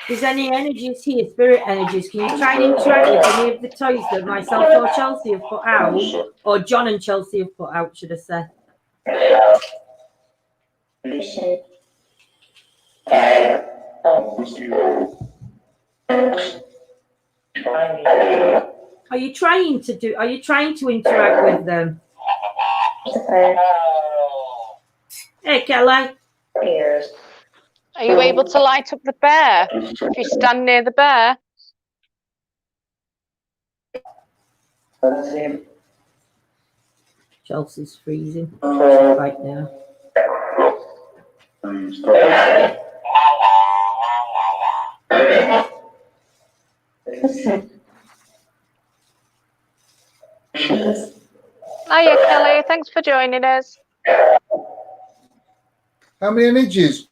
there's any energies here, spirit energies, can you try and interact with any of the toys that myself or Chelsea have put out? Or John and Chelsea have put out, should I say? Are you trying to interact with them? Hey, Kelly. Are you able to light up the bear? If you stand near the bear? Chelsea's freezing right now. Hiya, Kelly. Thanks for joining us. How many energies?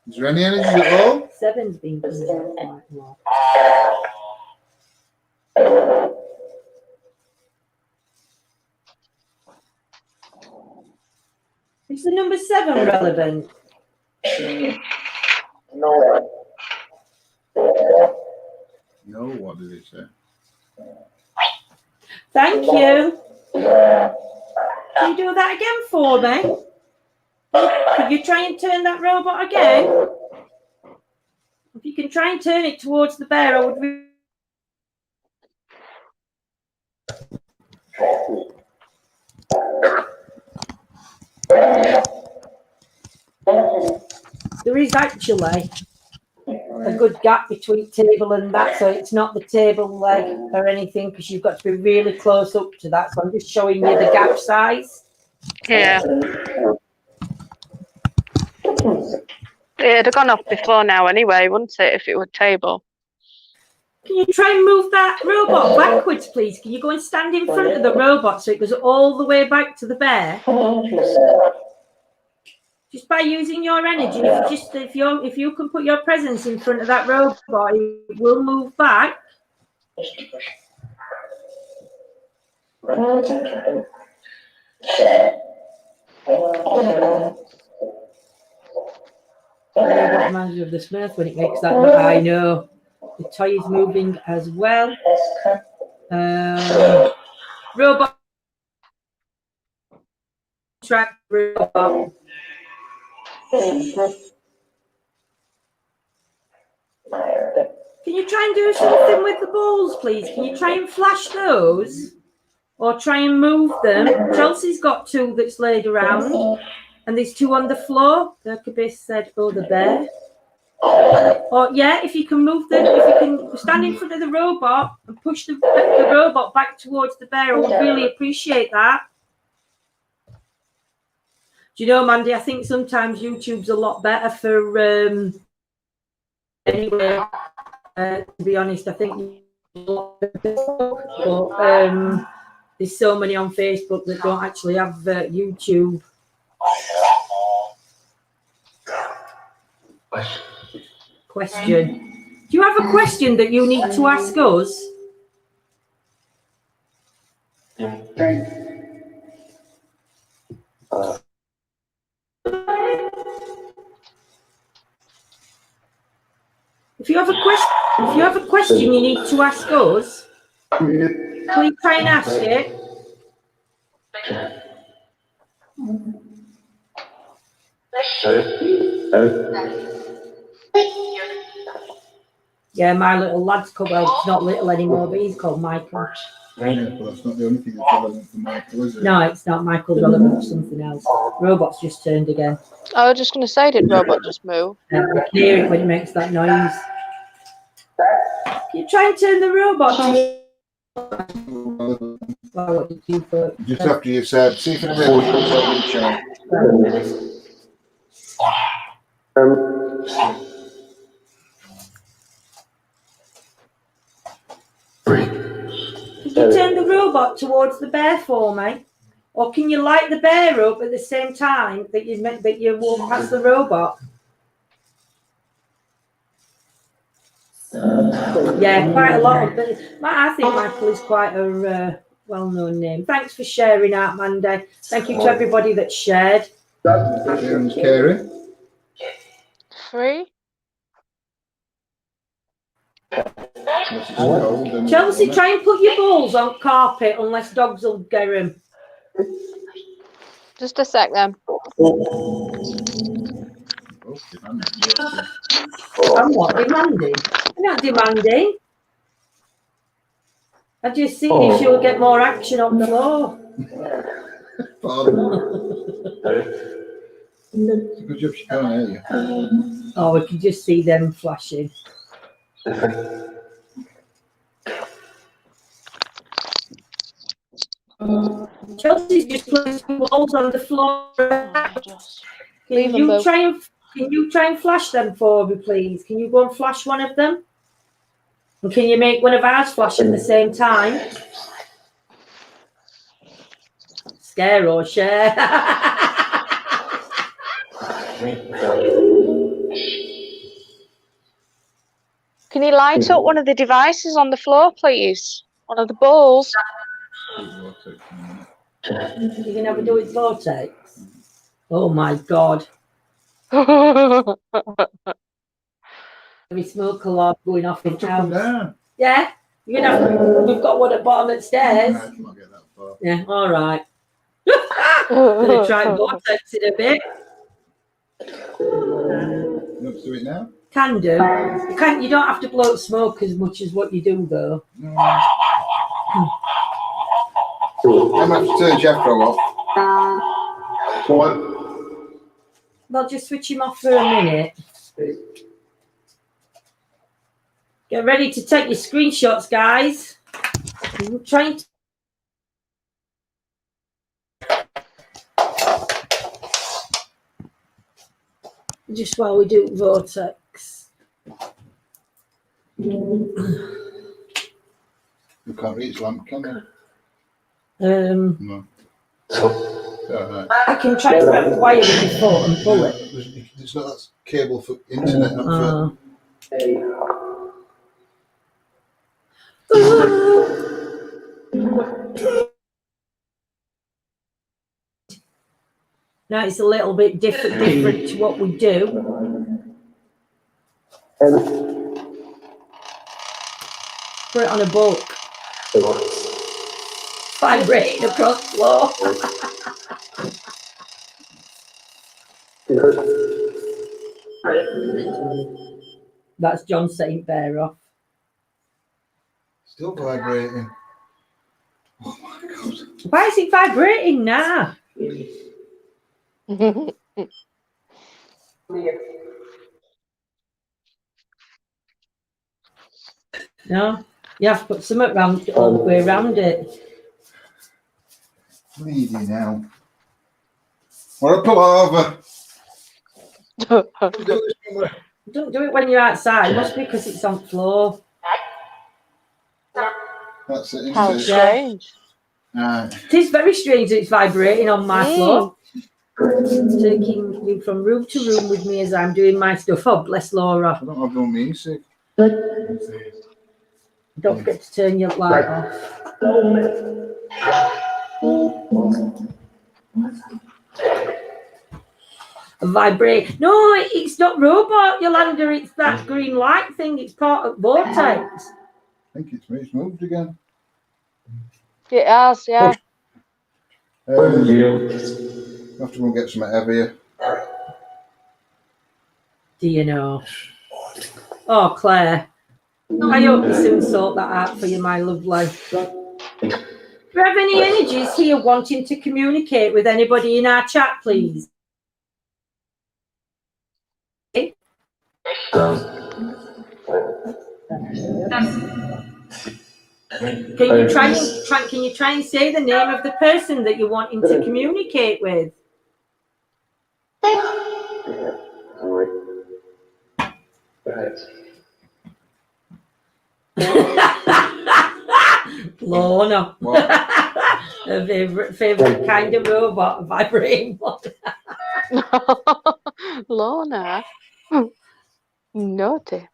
Is there any energies at all? 7's been quite long. Is the number 7 relevant? No, what did it say? Thank you. Can you do that again for me? Could you try and turn that robot again? If you can try and turn it towards the bear, I would There is actually a good gap between table and that, so it's not the table leg or anything, because you've got to be really close up to that. So I'm just showing you the gap size. Yeah. It'd have gone off before now anyway, wouldn't it, if it were table? Can you try and move that robot backwards, please? Can you go and stand in front of the robot so it goes all the way back to the bear? Just by using your energy, if you can put your presence in front of that robot, it will move back. What reminds me of the Smurf when it makes that noise? I know. The toy is moving as well. Robot. Track robot. Can you try and do something with the balls, please? Can you try and flash those? Or try and move them? Chelsea's got 2 that's laid around. And there's 2 on the floor. Kirkabis said, oh, the bear. Or, yeah, if you can move them, if you can stand in front of the robot and push the robot back towards the bear, I would really appreciate that. Do you know, Mandy, I think sometimes YouTube's a lot better for... anyway, to be honest, I think... But there's so many on Facebook that don't actually have YouTube. Question. Do you have a question that you need to ask us? If you have a question you need to ask us, please try and ask it. Yeah, my little lad's called, well, he's not little anymore, but he's called Michael. Yeah, but that's not the only thing that's relevant for Michael, is it? No, it's not. Michael's relevant for something else. Robot's just turned again. I was just going to say, did Robot just move? I can hear it when it makes that noise. Can you try and turn the robot to... Well, what did you put? Just after you said, see if it really Can you turn the robot towards the bear for me? Or can you light the bear up at the same time that you walk past the robot? Yeah, quite a lot of them. I think Michael is quite a well-known name. Thanks for sharing out, Mandy. Thank you to everybody that shared. Carrie. 3. Chelsea, try and put your balls on carpet unless dogs will get them. Just a sec then. I'm what, demanding? I'm not demanding. I just think if she'll get more action on the floor. It's a good job she can't hear you. Oh, we can just see them flashing. Chelsea's just putting balls on the floor. Can you try and flash them for me, please? Can you go and flash one of them? And can you make one of ours flash at the same time? Scare or share? Can you light up one of the devices on the floor, please? One of the balls. You're going to have a do with vortex? Oh my God. Every smoke alarm going off in town. Yeah? You're going to have, we've got one at bottom of the stairs. I can't get that far. Yeah, all right. Going to try vortex in a bit. You want to do it now? Can do. You don't have to blow smoke as much as what you do, though. No. I'm going to have to turn Jeffro off. What? Well, just switch him off for a minute. Get ready to take your screenshots, guys. I'm trying to... Just while we do vortex. You can't reach lamp, can you? No. Right. I can try to wrap the wire with your foot and pull it. It's not that cable for internet, not for... Now it's a little bit different to what we do. Put it on a book. Vibrating across the floor. That's John St. Bear off. Still vibrating. Oh my God. Why is it vibrating now? No, you have to put something around all the way around it. Bleeding now. Or a palaver. Don't do it when you're outside. It must be because it's on the floor. That's it. How Isn't it? strange. It is very strange that it's vibrating on my floor. Taking you from room to room with me as I'm doing my stuff. Oh, bless Laura. I don't have no music. Don't forget to turn your light off. Vibrate. No, it's not robot, Yolanda. It's that green light thing. It's part of vortex. I think it's moved again. It has, yeah. You have to go and get some heavier. Do you know? Oh, Claire. I hope you soon sort that out for you, my lovely. Do you have any energies here wanting to communicate with anybody in our chat, please? Can you try and say the name of the person that you're wanting to communicate with? Lorna. Her favorite kind of robot, vibrating one. Lorna. Naughty.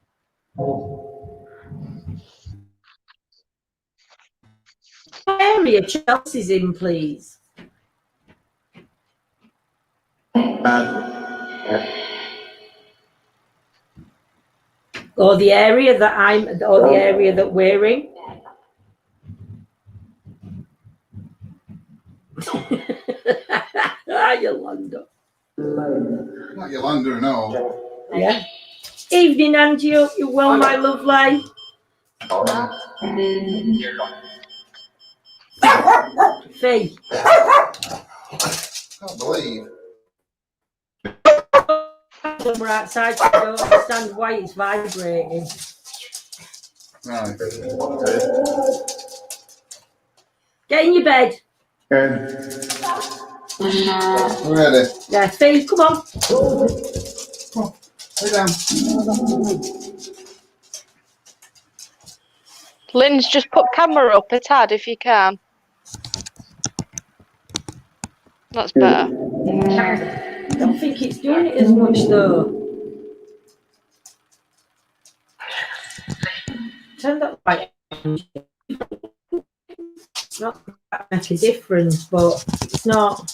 Area Chelsea's in, please. Or the area that we're in. Yolanda. Not Yolanda and all. Yeah. Evening, Angie. Hope you're well, my lovely. Fee. Can't believe. We're outside, so I don't understand why it's vibrating. Right. Get in your bed. We're ready. Yeah, Fee, come on. Come on, lay down. Lynn's just put camera up a tad if you can. That's better. I don't think it's doing it as much though. Turn that light on. It's not that much a difference, but it's not.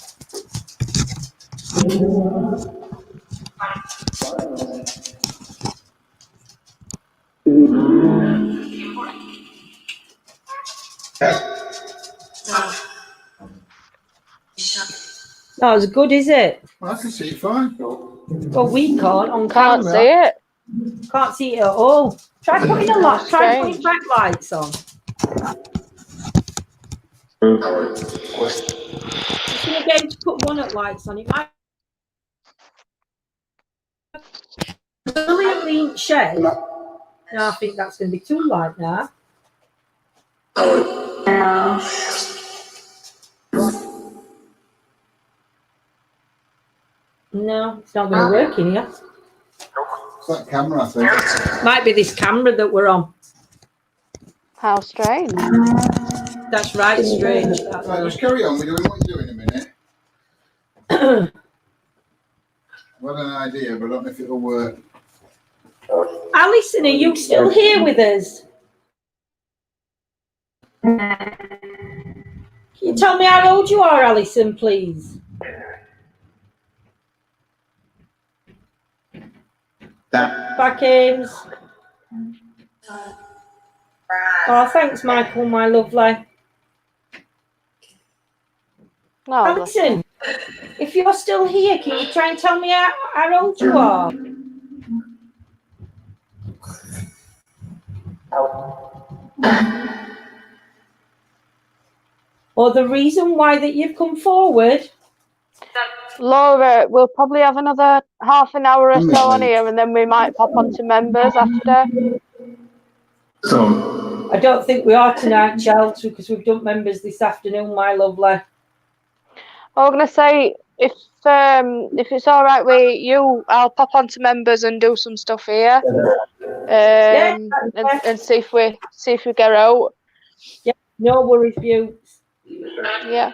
Not as good, is it? Well, I can see it fine. Well, we can't on Can't camera. see it. Can't see it at all. Try putting a light. Try putting backlights on. Just gonna get him to put one at lights on. It might. Brilliantly shed. No, I think that's going to be too light now. No, it's not going to work in here. It's that camera, I think. Might be this camera that we're on. How strange. That's right, strange. Right, just carry on. We're doing what you're doing in a minute. I've got an idea, but I don't know if it'll work. Alison, are you still here with us? Can you tell me how old you are, Alison, please? Back Ames. Oh, thanks, Michael, my lovely. No, Listen, if you're still here, can you try and tell me how old you are? Or the reason why that you've come forward? Laura, we'll probably have another half an hour or so on here, and then we might pop on to members after. I don't think we are tonight, Chelsea, because we've done members this afternoon, my lovely. I'm gonna say if it's all right with you, I'll pop on to members and do some stuff here, and see if we get out. Yeah, no worries, Bukes. Yeah.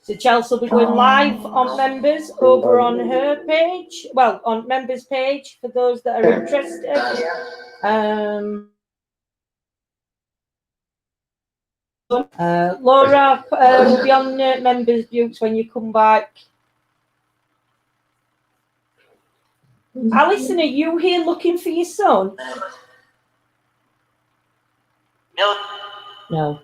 So Chelsea will be going live on members over on her page. Well, on members page for those that are interested. Laura will be on members Bukes when you come back. Alison, are you here looking for your son? No.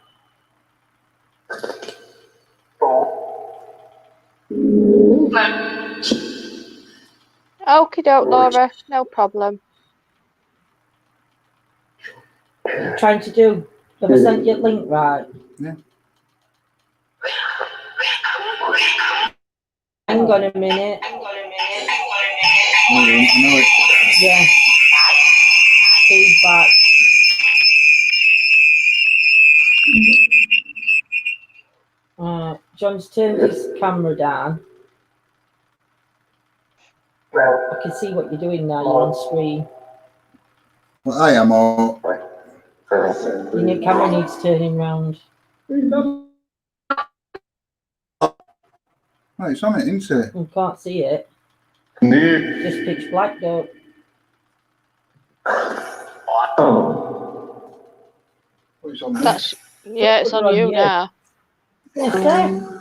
Okie doke, Laura. No problem. What are you trying to do? Have I sent you a link right? Yeah. Hang on a minute. I know it. Yeah. Feedback. John's turned his camera down. I can see what you're doing now. You're on screen. Well, I am all. Your camera needs turning round. Oh, it's on it, isn't it? You can't see it. Just pitch black though. Oh, it's on there. It's on you now. Yes, sir.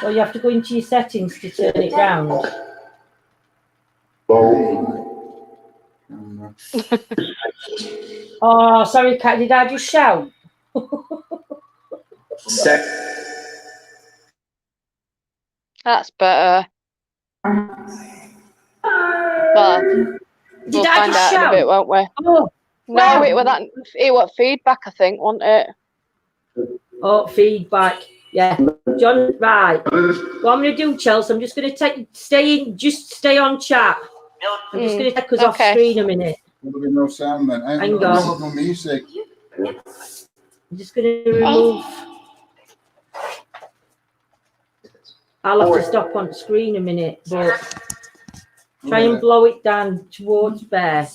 Well, you have to go into your settings to turn it round. Oh, sorry, Kat. Did I just shout? That's better. Well, we'll find out in a bit, won't we? Oh, no, it was feedback, I think, wasn't it? Oh, feedback. Yeah, John. Right. What I'm going to do, Chelsea, I'm just going to stay on chat. I'm just going to take us off screen a minute. There'll be no sound then. Hang on. No music. I'm just going to remove. I'll have to stop on screen a minute, but try and blow it down towards Bear.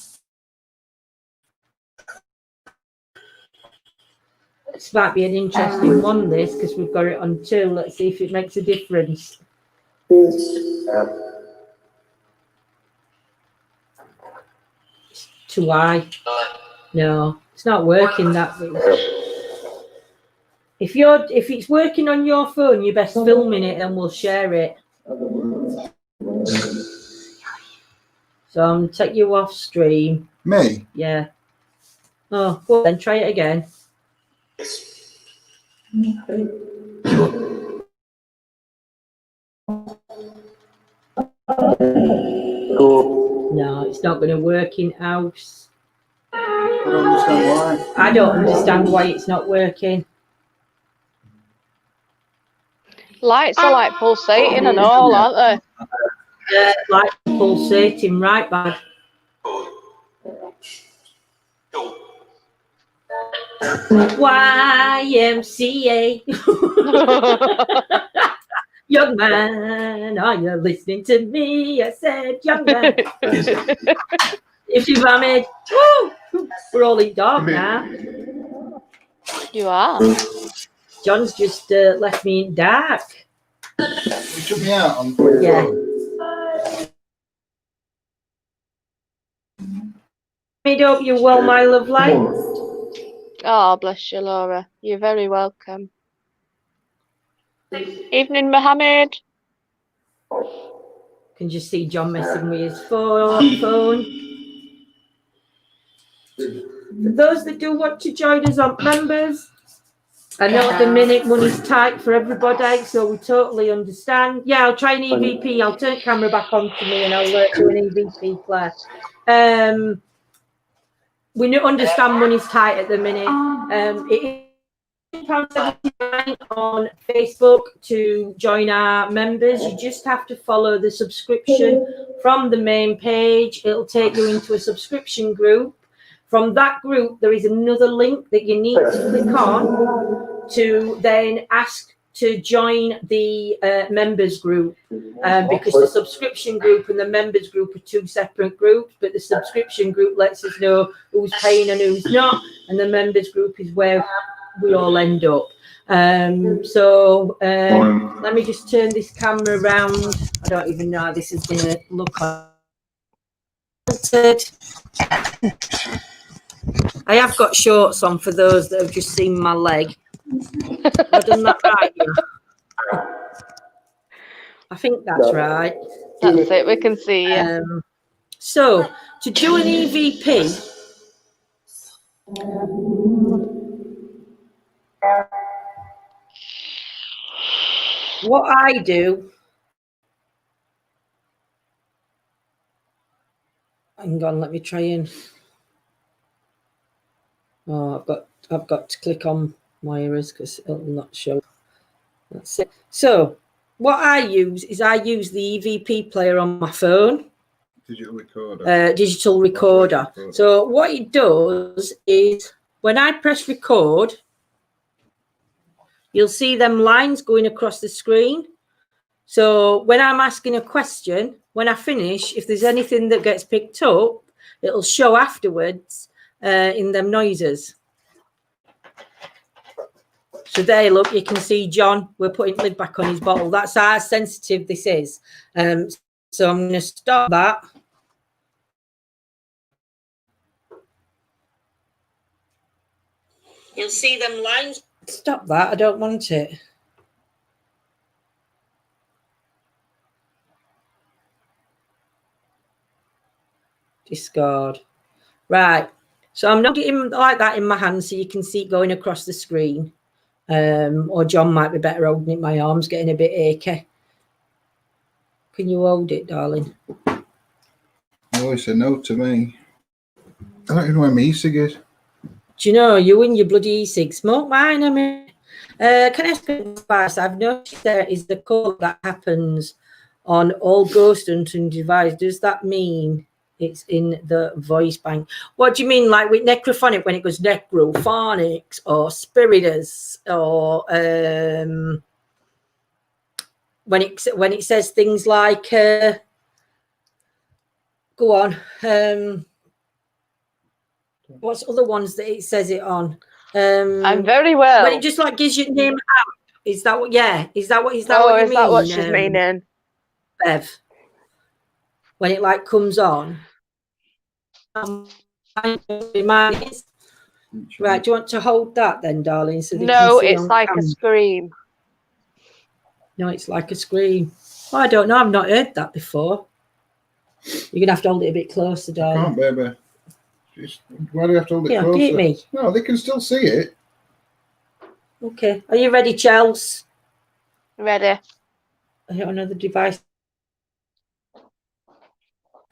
This might be an interesting one, this, because we've got it on 2. Let's see if it makes a difference. It's too high. No, it's not working that way. If it's working on your phone, you're best filming it and we'll share it. So I'm gonna take you off stream. Me? Yeah. Oh, well then try it again. No, it's not going to work in house. I don't understand why. I don't understand why it's not working. Lights are like pulsating and all, aren't they? Yeah, like pulsating right bad. YMCA. Young man, are you listening to me? I said, young man. If you vomit, woo, we're all in dark now. You are. John's just left me in dark. You took me out on. Yeah. I hope you're well, my lovely. Oh, bless you, Laura. You're very welcome. Evening, Mohammed. Can just see John messing with his phone. For those that do want to join us on members, I know at the minute money's tight for everybody, so we totally understand. Yeah, I'll try an EVP. I'll turn the camera back on to me and I'll do an EVP, Claire. We understand money's tight at the minute. It is £79 on Facebook to join our members. You just have to follow the subscription from the main page. It'll take you into a subscription group. From that group, there is another link that you need to click on to then ask to join the members group, because the subscription group and the members group are two separate groups, but the subscription group lets us know who's paying and who's not, and the members group is where we all end up. Let me just turn this camera around. I don't even know how this is going to look on. I have got shorts on for those that have just seen my leg. Have I done that right? Yeah? I think that's right. That's it. We can see you. So to do an EVP, what I do, hang on, let me try and. Oh, I've got to click on my errors because it'll not show. That's it. So what I use is I use the EVP player on my phone. Digital recorder. Digital recorder. So what it does is when I press record, you'll see them lines going across the screen. So when I'm asking a question, when I finish, if there's anything that gets picked up, it'll show afterwards in them noises. So there, look, you can see John, we're putting lid back on his bottle. That's how sensitive this is. So I'm going to stop that. You'll see them lines. Stop that, I don't want it. Discard. Right. So I'm not getting like that in my hand so you can see it going across the screen. Or John might be better holding it. My arm's getting a bit achy. Can you hold it, darling? Oh, it's a no to me. I don't even know where my e-cig is. Do you know, you and your bloody e-cig smoke mine, I mean. Can I ask you advice? I've noticed there is the code that happens on all ghost hunting devices. Does that mean it's in the voice bank? What do you mean, like with necrophonic, when it goes necrophonics or spiritus, or when it says things like go on, what's other ones that it says it on? I'm very well. When it just like gives you name out. Is that what? Yeah. Is that what you mean? Is that what she's meaning? Bev. When it like comes on. Right, do you want to hold that then, darling? So no, it's like a scream. No, it's like a scream. Well, I don't know. I've not heard that before. You're gonna have to hold it a bit closer, darling. I can't, baby. Why do you have to hold it closer? Hit me. No, they can still see it. Okay. Are you ready, Chels? Ready. I have another device.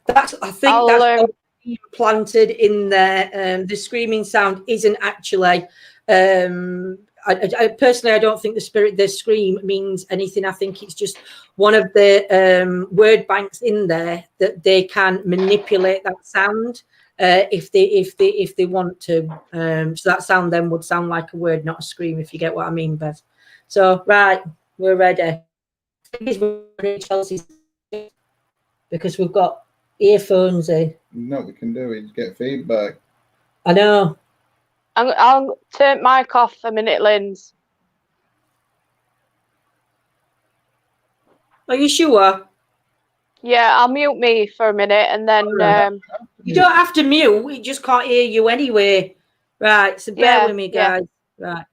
I think that's planted in there. The screaming sound isn't actually. I personally, I don't think the scream means anything. I think it's just one of the word banks in there that they can manipulate that sound if they want to. So that sound then would sound like a word, not a scream, if you get what I mean, Bev. So right, we're ready. Because we've got earphones in. No, we can do is get feedback. I know. I'll turn mic off a minute, Linz. Are you sure? Yeah, I'll mute me for a minute and then. You don't have to mute. We just can't hear you anyway. Right. So bear with me, guys. Yeah. Right.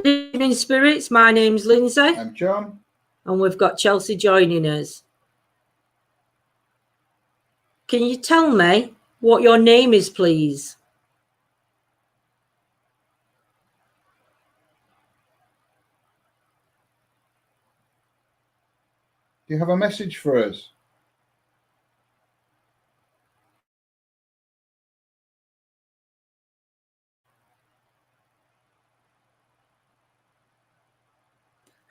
Good evening, spirits. My name's Lindsay. I'm John. And we've got Chelsea joining us. Can you tell me what your name is, please? Do you have a message for us?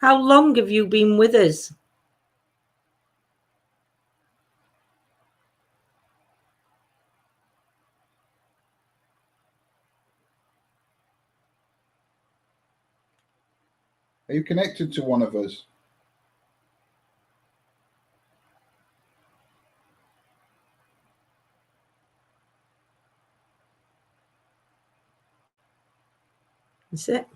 How long have you been with us? Are you connected to one of us? That's it.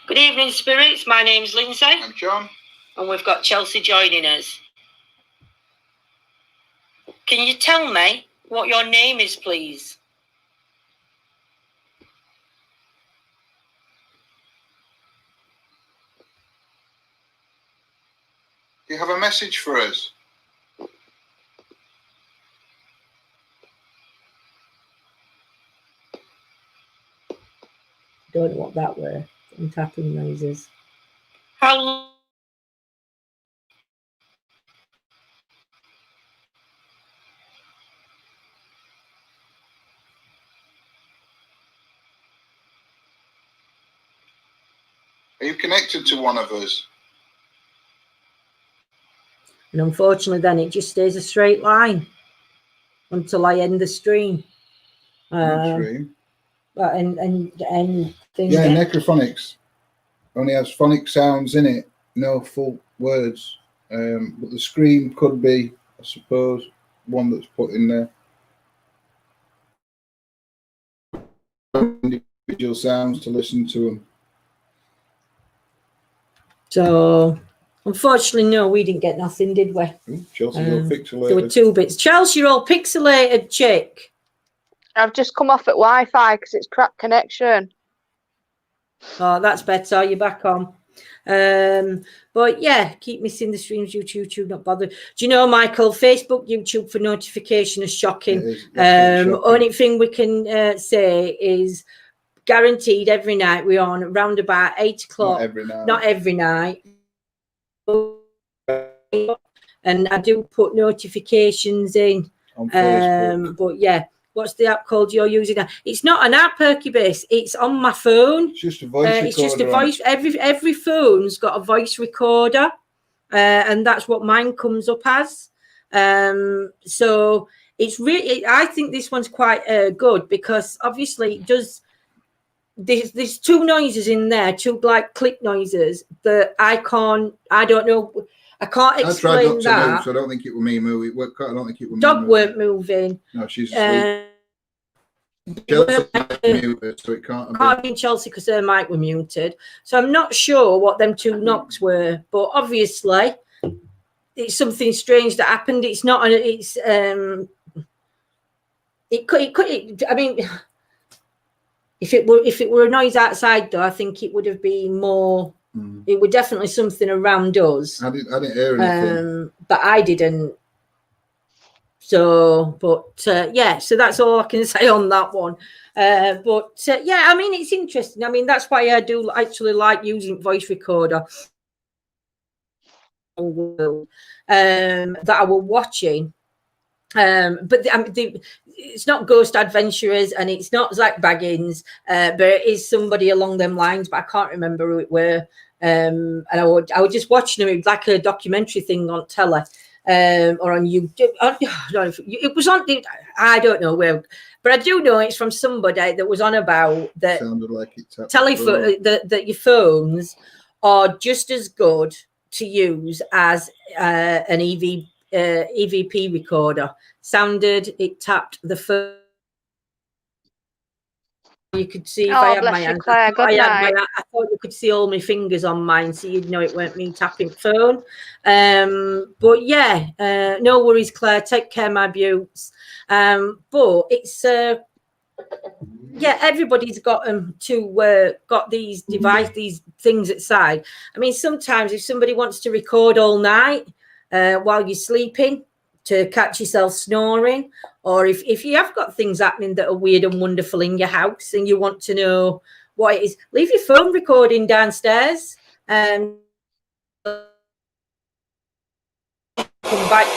Good evening, spirits. My name's Lindsay. I'm John. And we've got Chelsea joining us. Can you tell me what your name is, please? Do you have a message for us? Don't know what that were. I'm tapping noises. How long? Are you connected to one of us? And unfortunately, then it just stays a straight line until I end the stream. Stream. And thing. Yeah, necrophonics only has phonic sounds in it, no full words. But the scream could be, I suppose, one that's put in there. Individual sounds to listen to them. So, unfortunately, no, we didn't get nothing, did we? Ooh, Chelsea's all pixelated. There were 2 bits. Chelsea, you're all pixelated, chick. I've just come off at Wi-Fi because it's crap connection. Oh, that's better. You're back on. But yeah, keep missing the streams. YouTube, not bothered. Do you know, Michael? Facebook, YouTube for notification is shocking. Shocking. Only thing we can say is guaranteed every night we're on around about 8 o'clock. Not every night. And I do put notifications in on Facebook. But yeah. What's the app called you're using now? It's not an app, Perky Base. It's on my phone. It's just a voice recorder. It's just a voice. Every phone's got a voice recorder, and that's what mine comes up as. So it's really. I think this one's quite good because obviously it does. There's 2 noises in there, 2 like click noises that I don't know. I can't explain that. Move, so I don't think it was me moving. I don't think it was Dog me weren't moving. No, she's asleep. Chelsea muted, so it can't have been Chelsea because her mic were muted. So I'm not sure what them 2 knocks were, but obviously it's something strange that happened. It's not. It's it could. I mean, if it were a noise outside, though, I think it would have been more. It was definitely something around us. I didn't hear anything. But I didn't. So, but yeah, so that's all I can say on that one. But yeah, I mean, it's interesting. I mean, that's why I do actually like using voice recorder. That I was watching. But it's not Ghost Adventurers and it's not Zach Baggins, but it is somebody along them lines, but I can't remember who it were. And I was just watching them like a documentary thing on telly, or on YouTube. It was on, I don't know where, but I do know it's from somebody that was on about that. Sounded like it. Telephone that your phones are just as good to use as an EVP recorder. Sounded, it tapped the phone you could see if Oh, I had my bless you, hand. Claire. Good night. I thought you could see all my fingers on mine, so you'd know it weren't me tapping phone. But yeah, no worries, Claire. Take care, my beauts. But it's yeah, everybody's got got these these things outside. I mean, sometimes if somebody wants to record all night while you're sleeping to catch yourself snoring, or if you have got things happening that are weird and wonderful in your house and you want to know what it is, leave your phone recording downstairs and come back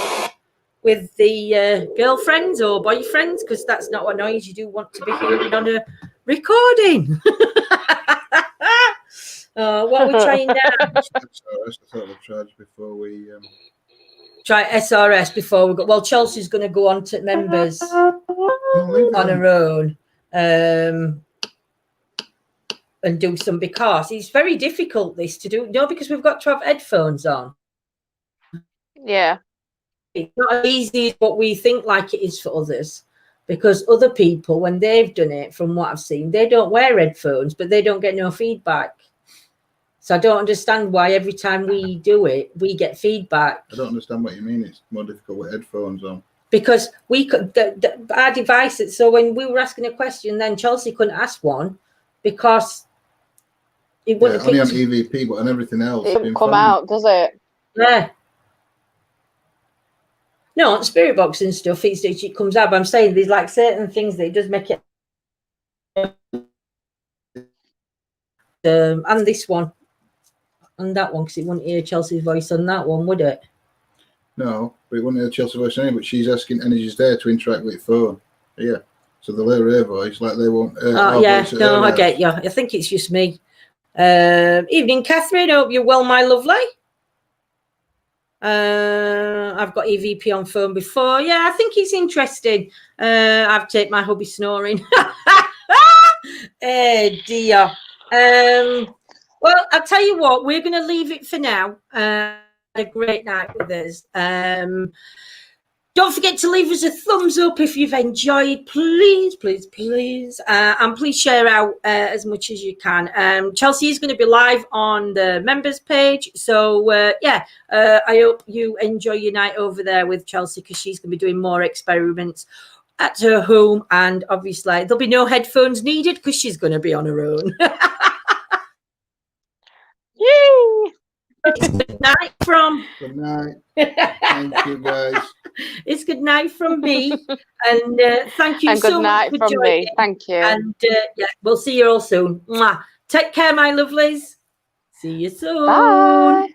with the girlfriends or boyfriends, because that's not what noise you do want to be hearing on a recording. What are we trying now? I thought we'd try before we Try SRS before we go. Well, Chelsea's going to go on to members on her own and do some, because it's very difficult this to do. No, because we've got to have headphones on. Yeah. It's not as easy as what we think like it is for others, because other people, when they've done it, from what I've seen, they don't wear headphones, but they don't get no feedback. So I don't understand why every time we do it, we get feedback. I don't understand what you mean. It's more difficult with headphones on. Because we could, our devices. So when we were asking a question, then Chelsea couldn't ask one because it wouldn't. Only on EVP, but on everything else, it doesn't come out, does it? Yeah. No, on Spirit Box and stuff, it comes out. But I'm saying there's like certain things that it does make it. And this one. On that one, because it wouldn't hear Chelsea's voice on that one, would it? No, but it wouldn't hear Chelsea's voice anyway. But she's asking Energy's there to interact with your phone. Yeah, so they'll hear her voice like they won't. Oh yeah, no, I get you. I think it's just me. Evening, Catherine. Hope you're well, my lovely. I've got EVP on phone before. Yeah, I think it's interesting. I've taken my hubby snoring. Dear. Well, I'll tell you what, we're going to leave it for now. A great night with us. Don't forget to leave us a thumbs up if you've enjoyed. Please, please, please. And please share out as much as you can. Chelsea is going to be live on the members page. So, yeah, I hope you enjoy your night over there with Chelsea, because she's going to be doing more experiments at her home. And obviously, there'll be no headphones needed because she's going to be on her own. Yay! Good night from. Good night. Thank you, guys. It's good night from me, and thank you and so good night much for from joining. me. Thank you. And yeah, we'll see you all soon. Mwah. Take care, my lovelies. See you soon. Bye.